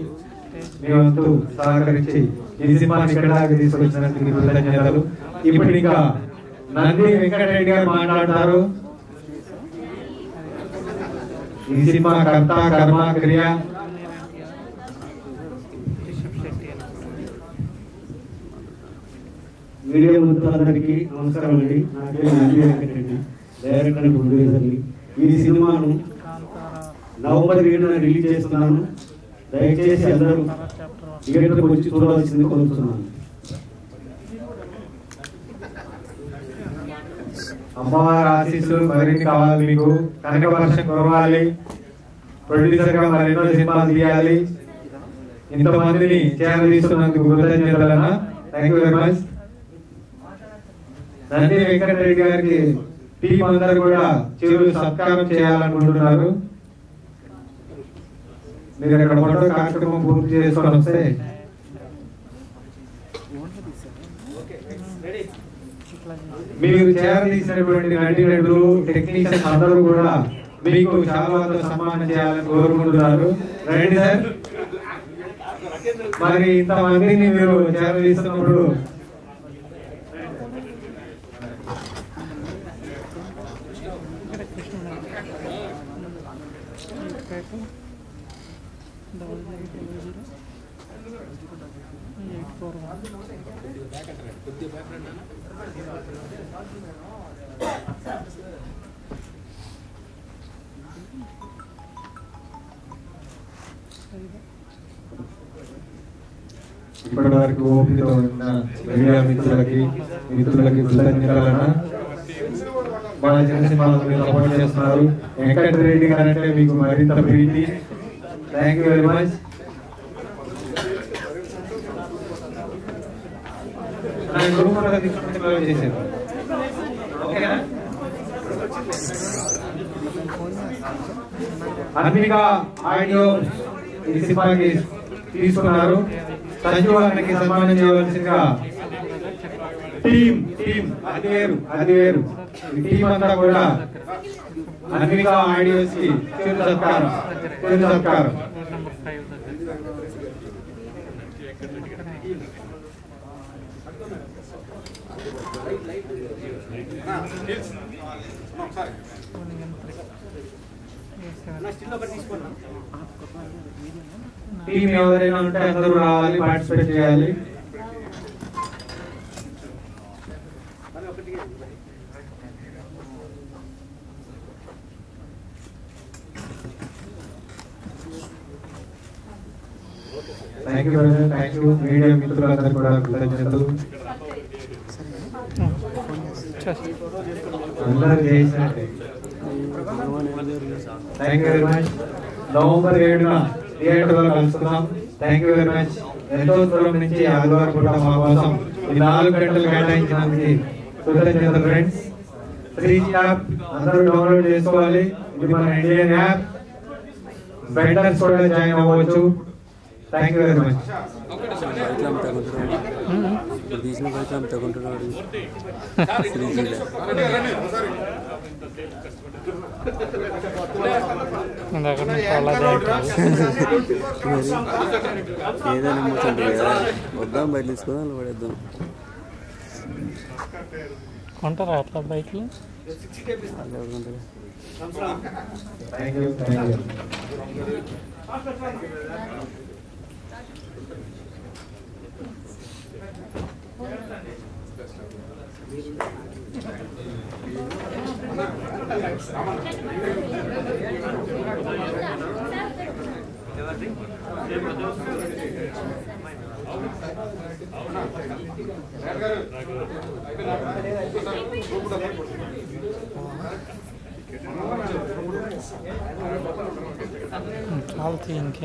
B: మీ వంతు సహకరించి ఈ సినిమాని ఇక్కడ దాకా తీసుకొచ్చినందుకు కృతజ్ఞతలు. ఇప్పుడు ఇంకా నంది వెంకటరెడ్డి గారు మాట్లాడతారు. ఈ సినిమా కర్త, కర్మ, క్రియ.
A: మీడియా మిత్రులందరికీ నమస్కారం అండి. నా పేరు నంది వెంకటరెడ్డి, డైరెక్టర్ అండ్ ప్రొడ్యూసర్ని. ఈ సినిమాను నవంబర్ 7న రిలీజ్ చేస్తున్నాను. దయచేసి అందరూ థియేటర్కి వచ్చి చూడవలసింది కోరుతున్నాను.
B: అమ్మవారి ఆశీస్సులు మరిన్ని కావాలి మీకు. కనక వర్షం కురవాలి. ప్రొడ్యూసర్ గా మరెన్నో సినిమాలు తీయాలి. ఇంతమందిని చేరదీస్తున్నందుకు కృతజ్ఞతలన్నా. Thank you very much. Nandi Venkatareddy గారికి టీం అందరు కూడా చిరు సత్కారం చేయాలనుకుంటున్నారు. మీరు ఇక్కడ ఫోటో కార్యక్రమం పూర్తి చేసుకొని వస్తే మీరు చేరదీసినటువంటి నటీనటులు, టెక్నీషియన్స్ అందరూ కూడా మీకు చాలా సన్మానం చేయాలని కోరుకుంటున్నారు. రండి సార్. మరి ఇంతమందిని మీరు చేరదీస్తున్నప్పుడు ఇప్పటి వరకు ఓపికతో ఉన్న మీడియా మిత్రులకి కృతజ్ఞతలన్నా. మా చిన్న సినిమాలను సపోర్ట్ చేస్తున్నారు. వెంకటరెడ్డి గారు అంటే మీకు మరింత ప్రీతి. Thank you very much. చేశారు ఓకేనా? అన్విక ఆడియో ఈ సినిమాకి తీసుకున్నారు. సంజీవానికి సన్మానం చేయవలసిందిగా టీం అది వేరు ఈ టీం అంతా కూడా అన్విక ఆడియోస్ కి చిరు సత్కారం. టీం ఎవరైనా ఉంటే అందరూ రావాలి, పార్టిసిపేట్ చేయాలి. థ్యాంక్ యూ మీడియా మిత్రులందరూ కూడా కృతజ్ఞతలు. అందరూ చేసినట్టే. Thank you very much. November 7న థియేటర్ లో కలుసుకుందాం. Thank you very much. ఎంతో దూరం నుంచి ఆదివారం పూట మా కోసం ఈ 4 గంటలు కేటాయించినందుకు కృతజ్ఞతలు ఫ్రెండ్స్. 3G యాప్ అందరూ డౌన్లోడ్ చేసుకోవాలి. ఇది మన ఇండియన్ యాప్. వెండర్స్ కూడా జాయిన్ అవ్వచ్చు. Thank you very much.
J: తీసిన బయట తగ్గుంటున్నాడు ఏదైనా మూర్చండి కదా వద్దాం బయట తీసుకొని అలా పడేద్దాం
K: కొంటారా అట్లా బైక్లు
B: థ్యాంక్ యూ థ్యాంక్ యూ.
K: చాలా ఇంకే